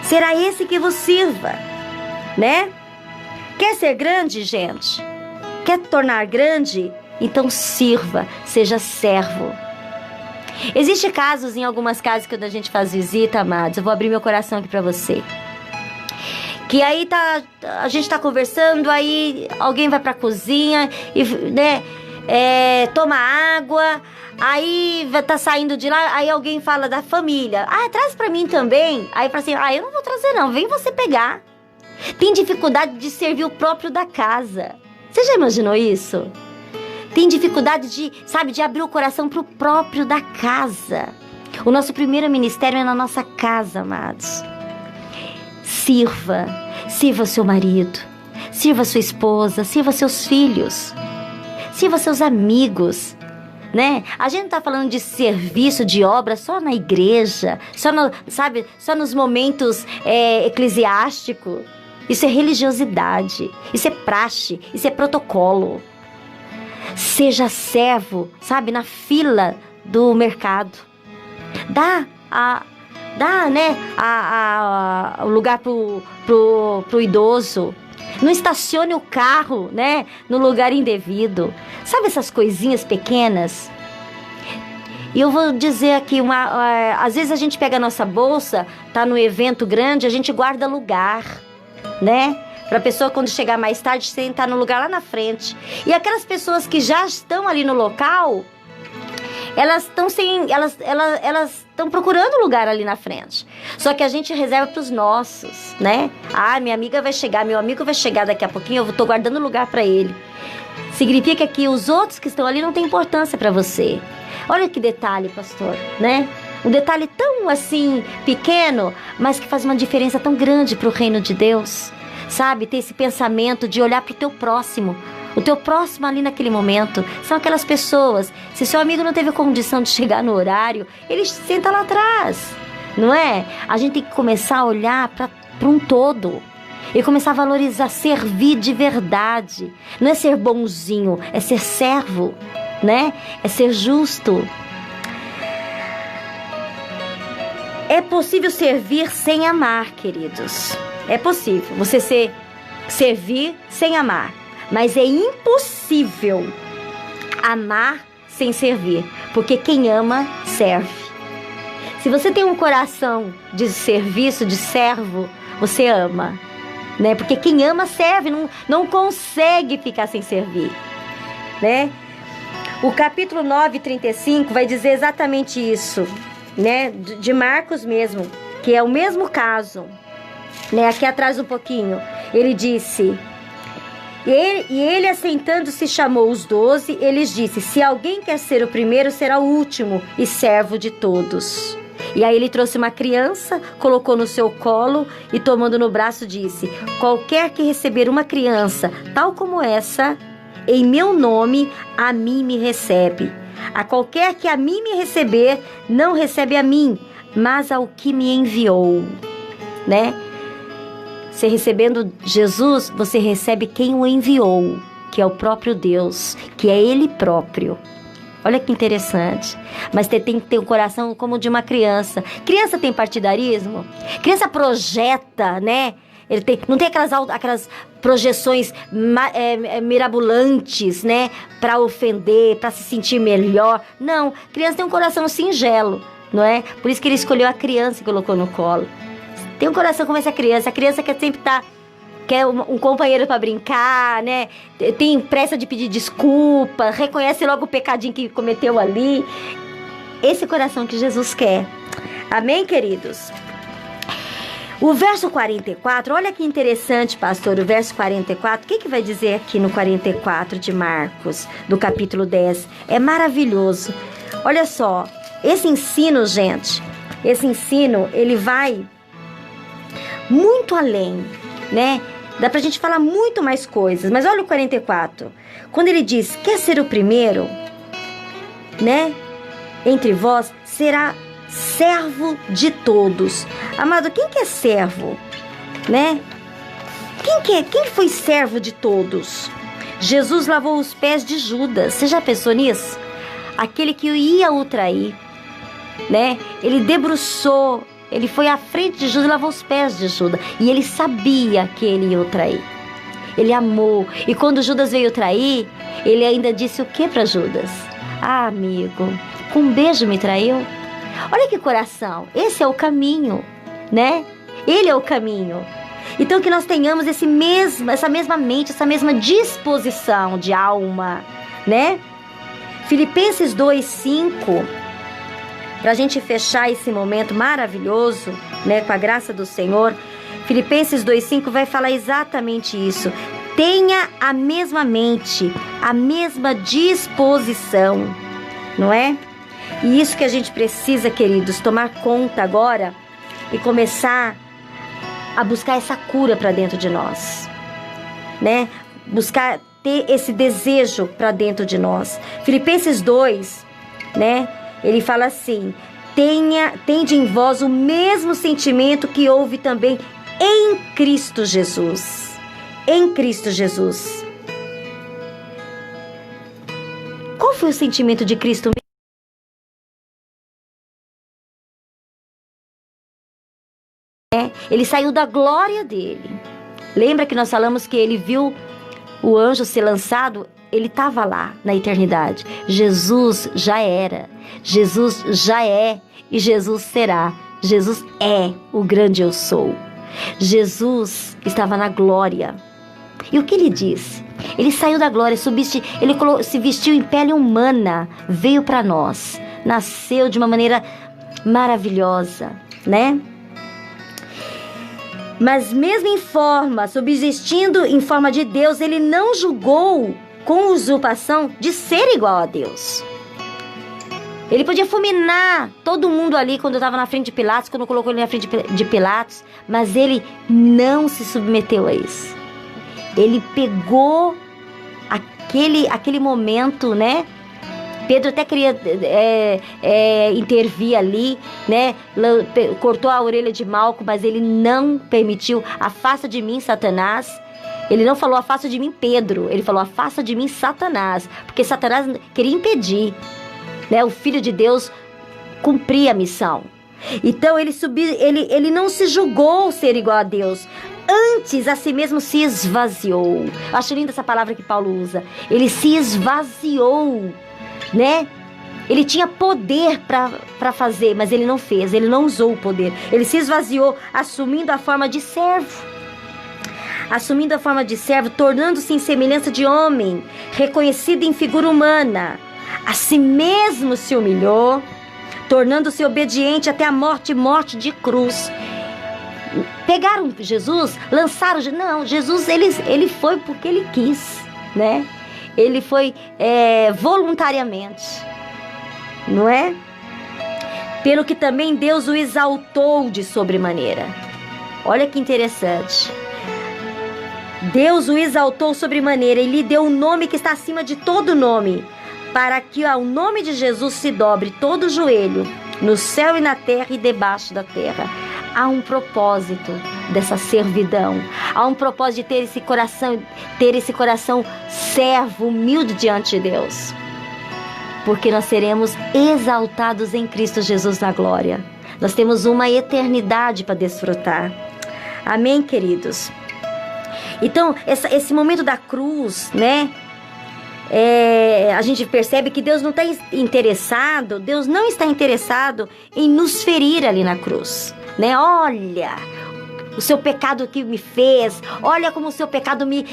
S8: Será esse que vos sirva, né? Quer ser grande, gente? Quer tornar grande? Então sirva, seja servo. Existem casos, em algumas casas, quando a gente faz visita, amados, eu vou abrir meu coração aqui pra você. Que aí a gente tá conversando, aí alguém vai pra cozinha e, né, toma água, aí tá saindo de lá, aí alguém fala da família. Traz pra mim também. Aí fala assim, eu não vou trazer não, vem você pegar. Tem dificuldade de servir o próprio da casa. Você já imaginou isso? Tem dificuldade de abrir o coração pro próprio da casa. O nosso primeiro ministério é na nossa casa, amados. Sirva seu marido, sirva sua esposa, sirva seus filhos, sirva seus amigos, né? A gente não tá falando de serviço, de obra só na igreja, só nos momentos eclesiásticos. Isso é religiosidade, isso é praxe, isso é protocolo. Seja servo, na fila do mercado. Dá o lugar pro idoso. Não estacione o carro, né, no lugar indevido. Sabe essas coisinhas pequenas? E eu vou dizer aqui, às vezes a gente pega a nossa bolsa, tá no evento grande, a gente guarda lugar, né? Pra pessoa, quando chegar mais tarde, sentar no lugar lá na frente. E aquelas pessoas que já estão ali no local, elas estão procurando lugar ali na frente. Só que a gente reserva para os nossos, né? Ah, minha amiga vai chegar, meu amigo vai chegar daqui a pouquinho, eu tô guardando lugar para ele. Significa que os outros que estão ali não têm importância para você. Olha que detalhe, pastor, né? Um detalhe tão assim pequeno, mas que faz uma diferença tão grande para o reino de Deus. Sabe? Ter esse pensamento de olhar para o teu próximo. O teu próximo ali naquele momento são aquelas pessoas. Se seu amigo não teve condição de chegar no horário, ele senta lá atrás, não é? A gente tem que começar a olhar para um todo e começar a valorizar, servir de verdade. Não é ser bonzinho, é ser servo, né? É ser justo. É possível servir sem amar, queridos. É possível você servir sem amar. Mas é impossível amar sem servir, porque quem ama, serve. Se você tem um coração de serviço, de servo, você ama, né? Porque quem ama, serve, não consegue ficar sem servir, né? O capítulo 9, 35 vai dizer exatamente isso, né? De Marcos mesmo, que é o mesmo caso, né? Aqui atrás um pouquinho, ele disse... E ele assentando-se chamou os 12, eles disse, se alguém quer ser o primeiro, será o último e servo de todos. E aí ele trouxe uma criança, colocou no seu colo e tomando no braço disse, qualquer que receber uma criança, tal como essa, em meu nome, a mim me recebe. A qualquer que a mim me receber, não recebe a mim, mas ao que me enviou, né? Você recebendo Jesus, você recebe quem o enviou, que é o próprio Deus, que é Ele próprio. Olha que interessante. Mas você tem que ter o coração como de uma criança. Criança tem partidarismo? Criança projeta, né? Não tem aquelas projeções mirabolantes, né? Para ofender, para se sentir melhor. Não, criança tem um coração singelo, não é? Por isso que ele escolheu a criança e colocou no colo. Tem um coração como essa criança. A criança quer sempre quer um companheiro para brincar, né? Tem pressa de pedir desculpa, reconhece logo o pecadinho que cometeu ali. Esse coração que Jesus quer. Amém, queridos? O verso 44, olha que interessante, pastor, o verso 44. O que vai dizer aqui no 44 de Marcos, do capítulo 10? É maravilhoso. Olha só, esse ensino, gente, ele vai... muito além, né? Dá pra gente falar muito mais coisas. Mas olha o 44. Quando ele diz, quer ser o primeiro, né? Entre vós, será servo de todos. Amado, quem que é servo? Né? Quem foi servo de todos? Jesus lavou os pés de Judas. Você já pensou nisso? Aquele que ia o trair, né? Ele debruçou. Ele foi à frente de Judas e lavou os pés de Judas. E ele sabia que ele ia o trair. Ele amou. E quando Judas veio trair, ele ainda disse o que para Judas? Ah, amigo, com um beijo me traiu? Olha que coração. Esse é o caminho, né? Ele é o caminho. Então que nós tenhamos essa mesma mente, essa mesma disposição de alma, né? Filipenses 2:5. Para a gente fechar esse momento maravilhoso, né, com a graça do Senhor, Filipenses 2:5 vai falar exatamente isso. Tenha a mesma mente, a mesma disposição, não é? E isso que a gente precisa, queridos, tomar conta agora e começar a buscar essa cura para dentro de nós, né? Buscar ter esse desejo para dentro de nós. Filipenses 2, né? Ele fala assim, tende em vós o mesmo sentimento que houve também em Cristo Jesus. Em Cristo Jesus. Qual foi o sentimento de Cristo? Ele saiu da glória dele. Lembra que nós falamos que ele viu o anjo ser lançado? Ele estava lá na eternidade. Jesus já era, Jesus já é e Jesus será. Jesus é o grande eu sou. Jesus estava na glória. E o que ele disse? Ele saiu da glória, ele se vestiu em pele humana, veio para nós, nasceu de uma maneira maravilhosa, né? Mas mesmo subsistindo em forma de Deus, ele não julgou com usurpação de ser igual a Deus. Ele podia fulminar todo mundo ali quando estava na frente de Pilatos, quando colocou ele na frente de Pilatos, mas ele não se submeteu a isso. Ele pegou aquele momento, né? Pedro até queria intervir ali, né? Cortou a orelha de Malco, mas ele não permitiu. Afasta de mim, Satanás. Ele não falou afasta de mim, Pedro. Ele falou afasta de mim, Satanás. Porque Satanás queria impedir, né, o Filho de Deus cumprir a missão. Então ele não se julgou ser igual a Deus. Antes, a si mesmo se esvaziou. Eu acho linda essa palavra que Paulo usa. Ele se esvaziou, né? Ele tinha poder para fazer, mas ele não fez. Ele não usou o poder. Ele se esvaziou, assumindo a forma de servo. Assumindo a forma de servo, tornando-se em semelhança de homem, reconhecido em figura humana. A si mesmo se humilhou, tornando-se obediente até a morte de cruz. Pegaram Jesus, lançaram... Não, Jesus, ele foi porque ele quis, né? Ele foi voluntariamente, não é? Pelo que também Deus o exaltou de sobremaneira. Olha que interessante. Deus o exaltou sobremaneira e lhe deu um nome que está acima de todo nome, para que ao nome de Jesus se dobre todo o joelho, no céu e na terra e debaixo da terra. Há um propósito dessa servidão. Há um propósito de ter esse coração servo, humilde diante de Deus. Porque nós seremos exaltados em Cristo Jesus na glória. Nós temos uma eternidade para desfrutar. Amém, queridos? Então, esse momento da cruz, né? A gente percebe que Deus não está interessado, Deus não está interessado em nos ferir ali na cruz, né? Olha o seu pecado que me fez, olha como o seu pecado me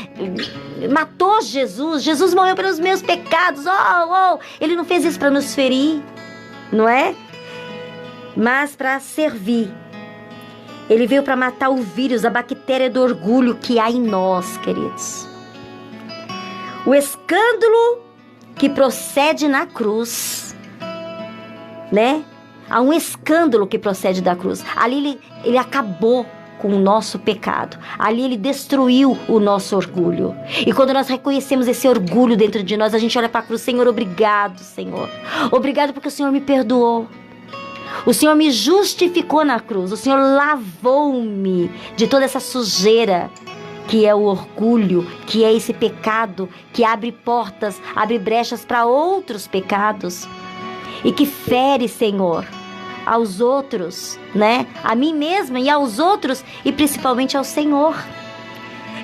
S8: matou. Jesus morreu pelos meus pecados. Ele não fez isso para nos ferir, não é? Mas para servir. Ele veio para matar o vírus, a bactéria do orgulho que há em nós, queridos. O escândalo que procede na cruz, né? Há um escândalo que procede da cruz. Ali ele acabou com o nosso pecado. Ali ele destruiu o nosso orgulho. E quando nós reconhecemos esse orgulho dentro de nós, a gente olha para a cruz: Senhor, obrigado, Senhor. Obrigado porque o Senhor me perdoou. O Senhor me justificou na cruz. O Senhor lavou-me de toda essa sujeira que é o orgulho, que é esse pecado que abre portas, abre brechas para outros pecados e que fere, Senhor, aos outros, né? A mim mesma e aos outros e principalmente ao Senhor.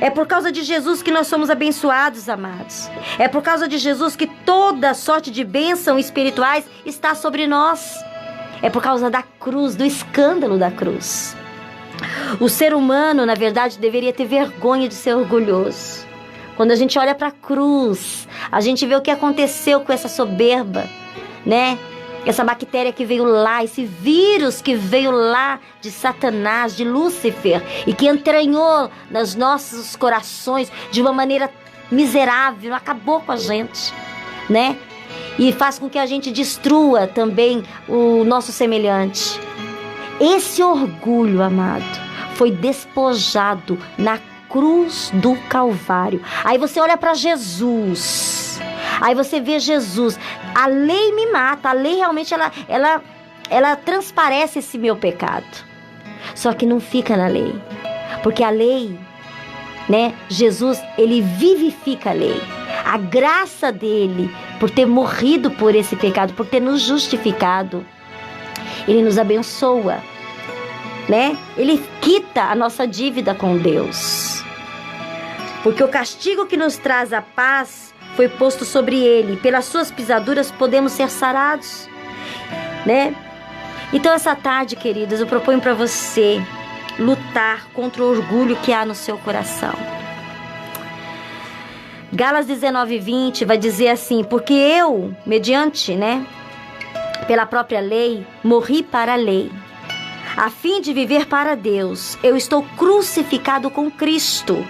S8: É por causa de Jesus que nós somos abençoados, amados. É por causa de Jesus que toda sorte de bênçãos espirituais está sobre nós. É por causa da cruz, do escândalo da cruz. O ser humano, na verdade, deveria ter vergonha de ser orgulhoso. Quando a gente olha para a cruz, a gente vê o que aconteceu com essa soberba, né? Essa bactéria que veio lá, esse vírus que veio lá de Satanás, de Lúcifer, e que entranhou nos nossos corações de uma maneira miserável, acabou com a gente, né? E faz com que a gente destrua também o nosso semelhante. Esse orgulho, amado, foi despojado na cruz do Calvário. Aí você olha para Jesus. Aí você vê Jesus. A lei me mata. A lei realmente ela transparece esse meu pecado. Só que não fica na lei. Porque a lei, né? Jesus, ele vivifica a lei. A graça dele, por ter morrido por esse pecado, por ter nos justificado, ele nos abençoa, né? Ele quita a nossa dívida com Deus. Porque o castigo que nos traz a paz foi posto sobre ele. Pelas suas pisaduras podemos ser sarados, né? Então essa tarde, queridos, eu proponho para você lutar contra o orgulho que há no seu coração. Gálatas 19:20 vai dizer assim: porque eu, mediante, pela própria lei, morri para a lei, a fim de viver para Deus. Eu estou crucificado com Cristo.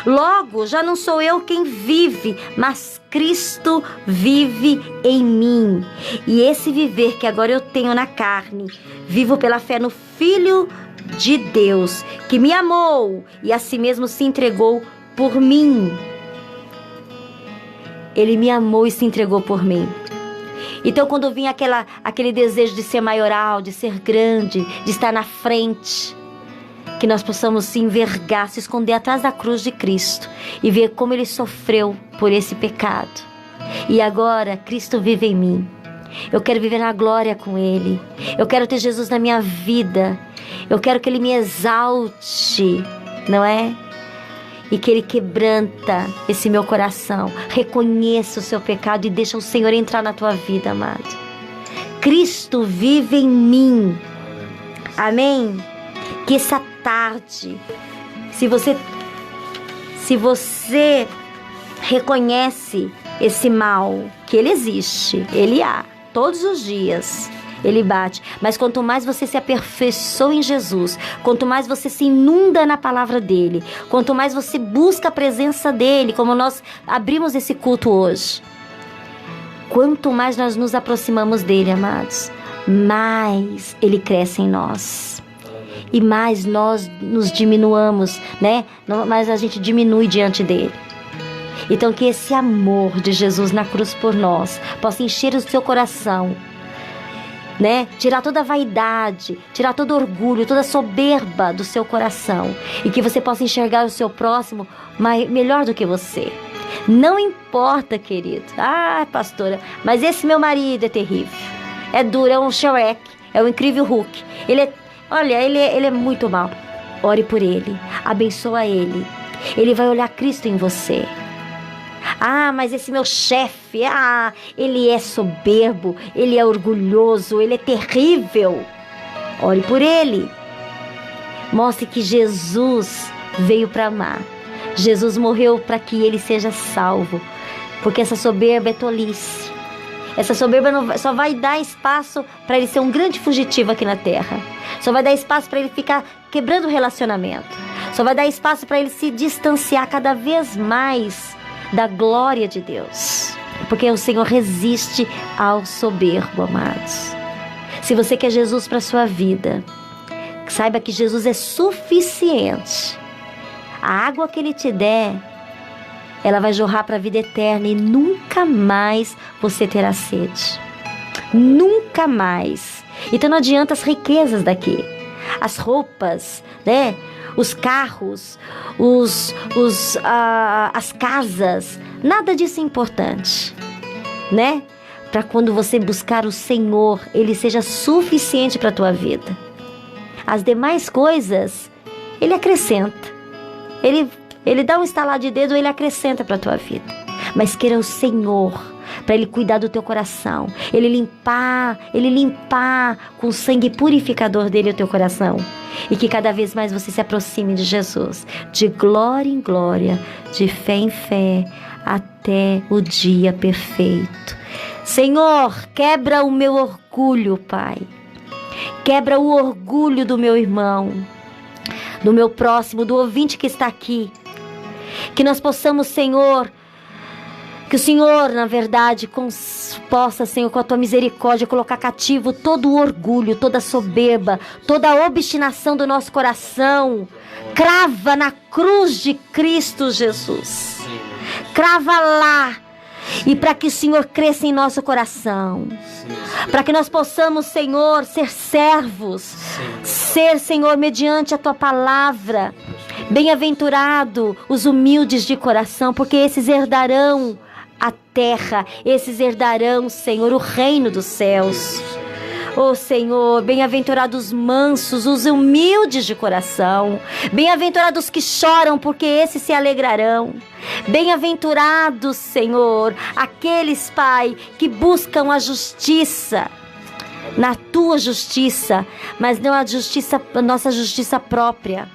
S8: Logo, já não sou eu quem vive, mas Cristo vive em mim. E esse viver que agora eu tenho na carne, vivo pela fé no Filho de Deus, que me amou e a si mesmo se entregou por mim. Ele me amou e se entregou por mim. Então, quando vinha aquele desejo de ser maioral, de ser grande, de estar na frente, que nós possamos se envergar, se esconder atrás da cruz de Cristo e ver como Ele sofreu por esse pecado. E agora, Cristo vive em mim. Eu quero viver na glória com Ele. Eu quero ter Jesus na minha vida. Eu quero que Ele me exalte, não é? E que Ele quebranta esse meu coração. Reconheça o seu pecado e deixa o Senhor entrar na tua vida, amado. Cristo vive em mim. Amém? Que essa tarde, se você reconhece esse mal, que ele existe, ele há, todos os dias ele bate, mas quanto mais você se aperfeiçoa em Jesus, quanto mais você se inunda na palavra dele, quanto mais você busca a presença dele, como nós abrimos esse culto hoje, quanto mais nós nos aproximamos dele, amados, mais ele cresce em nós. E mais nós nos diminuamos, mais a gente diminui diante dele. Então que esse amor de Jesus na cruz por nós possa encher o seu coração, tirar toda a vaidade, tirar todo o orgulho, toda a soberba do seu coração. E que você possa enxergar o seu próximo melhor do que você. Não importa, querido. Ah, pastora, mas esse meu marido é terrível. É duro, é um Shrek, é um incrível Hulk. Ele é muito mal. Ore por ele, abençoa ele. Ele vai olhar Cristo em você. Ah, mas esse meu chefe, ele é soberbo, ele é orgulhoso, ele é terrível. Ore por ele. Mostre que Jesus veio para amar. Jesus morreu para que ele seja salvo. Porque essa soberba é tolice. Essa soberba só vai dar espaço para ele ser um grande fugitivo aqui na terra. Só vai dar espaço para ele ficar quebrando o relacionamento. Só vai dar espaço para ele se distanciar cada vez mais da glória de Deus. Porque o Senhor resiste ao soberbo, amados. Se você quer Jesus para a sua vida, saiba que Jesus é suficiente. A água que Ele te der, ela vai jorrar para a vida eterna e nunca mais você terá sede. Nunca mais. Então não adianta as riquezas daqui, as roupas, os carros, as casas, nada disso é importante, Para quando você buscar o Senhor, Ele seja suficiente para a tua vida. As demais coisas, Ele acrescenta. Ele dá um estalar de dedo, Ele acrescenta para a tua vida. Mas queira o Senhor, para Ele cuidar do teu coração, Ele limpar com o sangue purificador dele o teu coração. E que cada vez mais você se aproxime de Jesus, de glória em glória, de fé em fé, até o dia perfeito. Senhor, quebra o meu orgulho, Pai. Quebra o orgulho do meu irmão, do meu próximo, do ouvinte que está aqui. Que nós possamos, Senhor, que o Senhor, na verdade, possa, Senhor, com a tua misericórdia, colocar cativo todo o orgulho, toda a soberba, toda a obstinação do nosso coração. Crava na cruz de Cristo Jesus. Crava lá. E para que o Senhor cresça em nosso coração. Para que nós possamos, Senhor, ser servos. Ser, Senhor, mediante a tua palavra. Bem-aventurado os humildes de coração, porque esses herdarão a terra, esses herdarão, Senhor, o reino dos céus. Oh Senhor, bem-aventurados os mansos, os humildes de coração. Bem-aventurados os que choram, porque esses se alegrarão. Bem-aventurados, Senhor, aqueles, Pai, que buscam a justiça, na tua justiça, mas não a nossa justiça própria.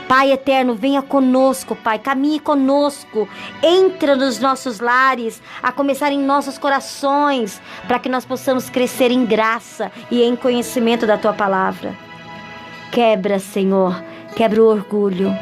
S8: Pai eterno, venha conosco, Pai, caminhe conosco, entra nos nossos lares, a começar em nossos corações, para que nós possamos crescer em graça e em conhecimento da Tua palavra. Quebra, Senhor, quebra o orgulho.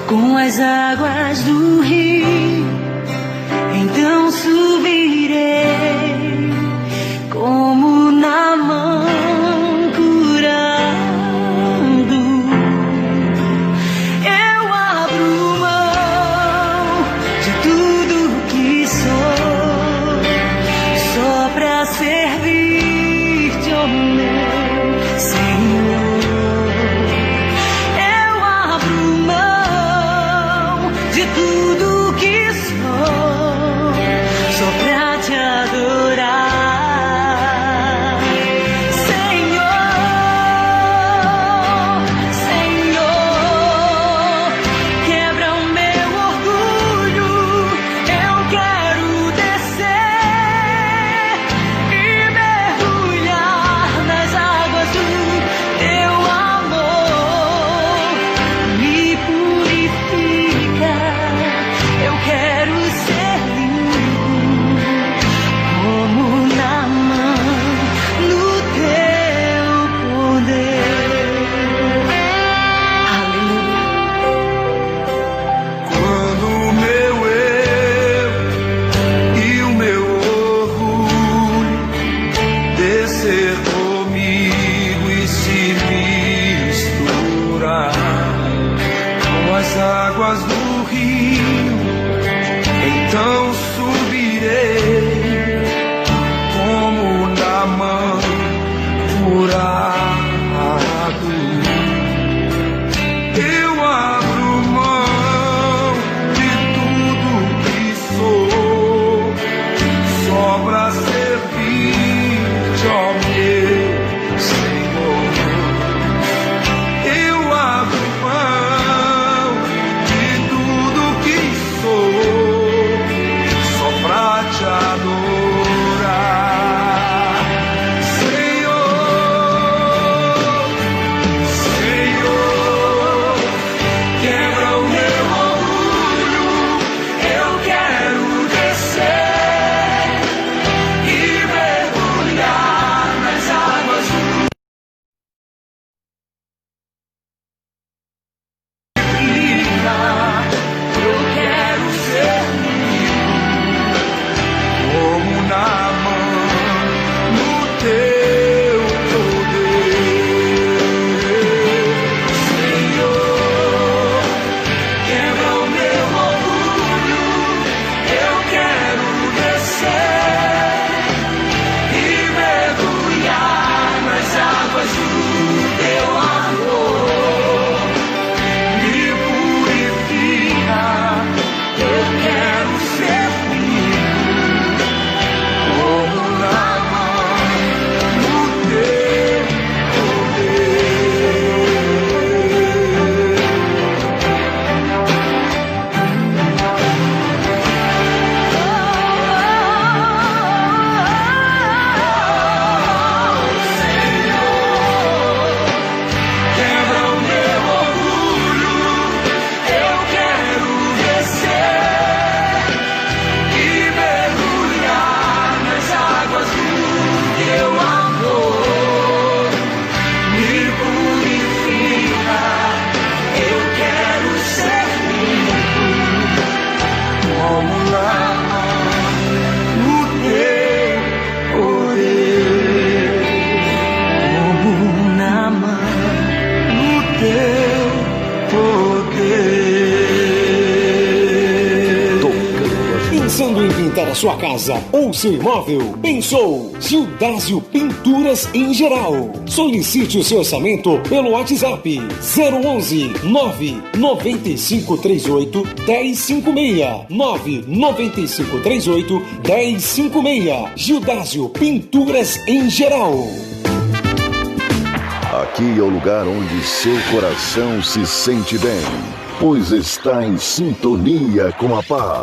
S9: Com as águas do rio, então subirei como na mão curando. Eu abro mão de tudo que sou, só pra servir-te, ó meu Senhor. Tudo que sou, só pra te adorar, Senhor, Senhor. Quebra o meu orgulho, eu quero descer e mergulhar nas águas do teu amor. Me purifica. Eu quero ser limpo, como na mão, no teu poder. Aleluia.
S7: Quando o meu eu e o meu orgulho descer comigo e se misturar com as águas do rio, então subirei como na mão curado. Eu abro mão de tudo que sou, só pra servir-te, ó meu Senhor. Eu abro mão de tudo que sou, só pra te
S10: Pensando em pintar a sua casa ou seu imóvel? Pensou Gildásio Pinturas em Geral. Solicite o seu orçamento pelo WhatsApp 011 99538 1056 99538 1056. Gildásio Pinturas em Geral.
S3: Aqui é o lugar onde seu coração se sente bem, pois está em sintonia com a paz.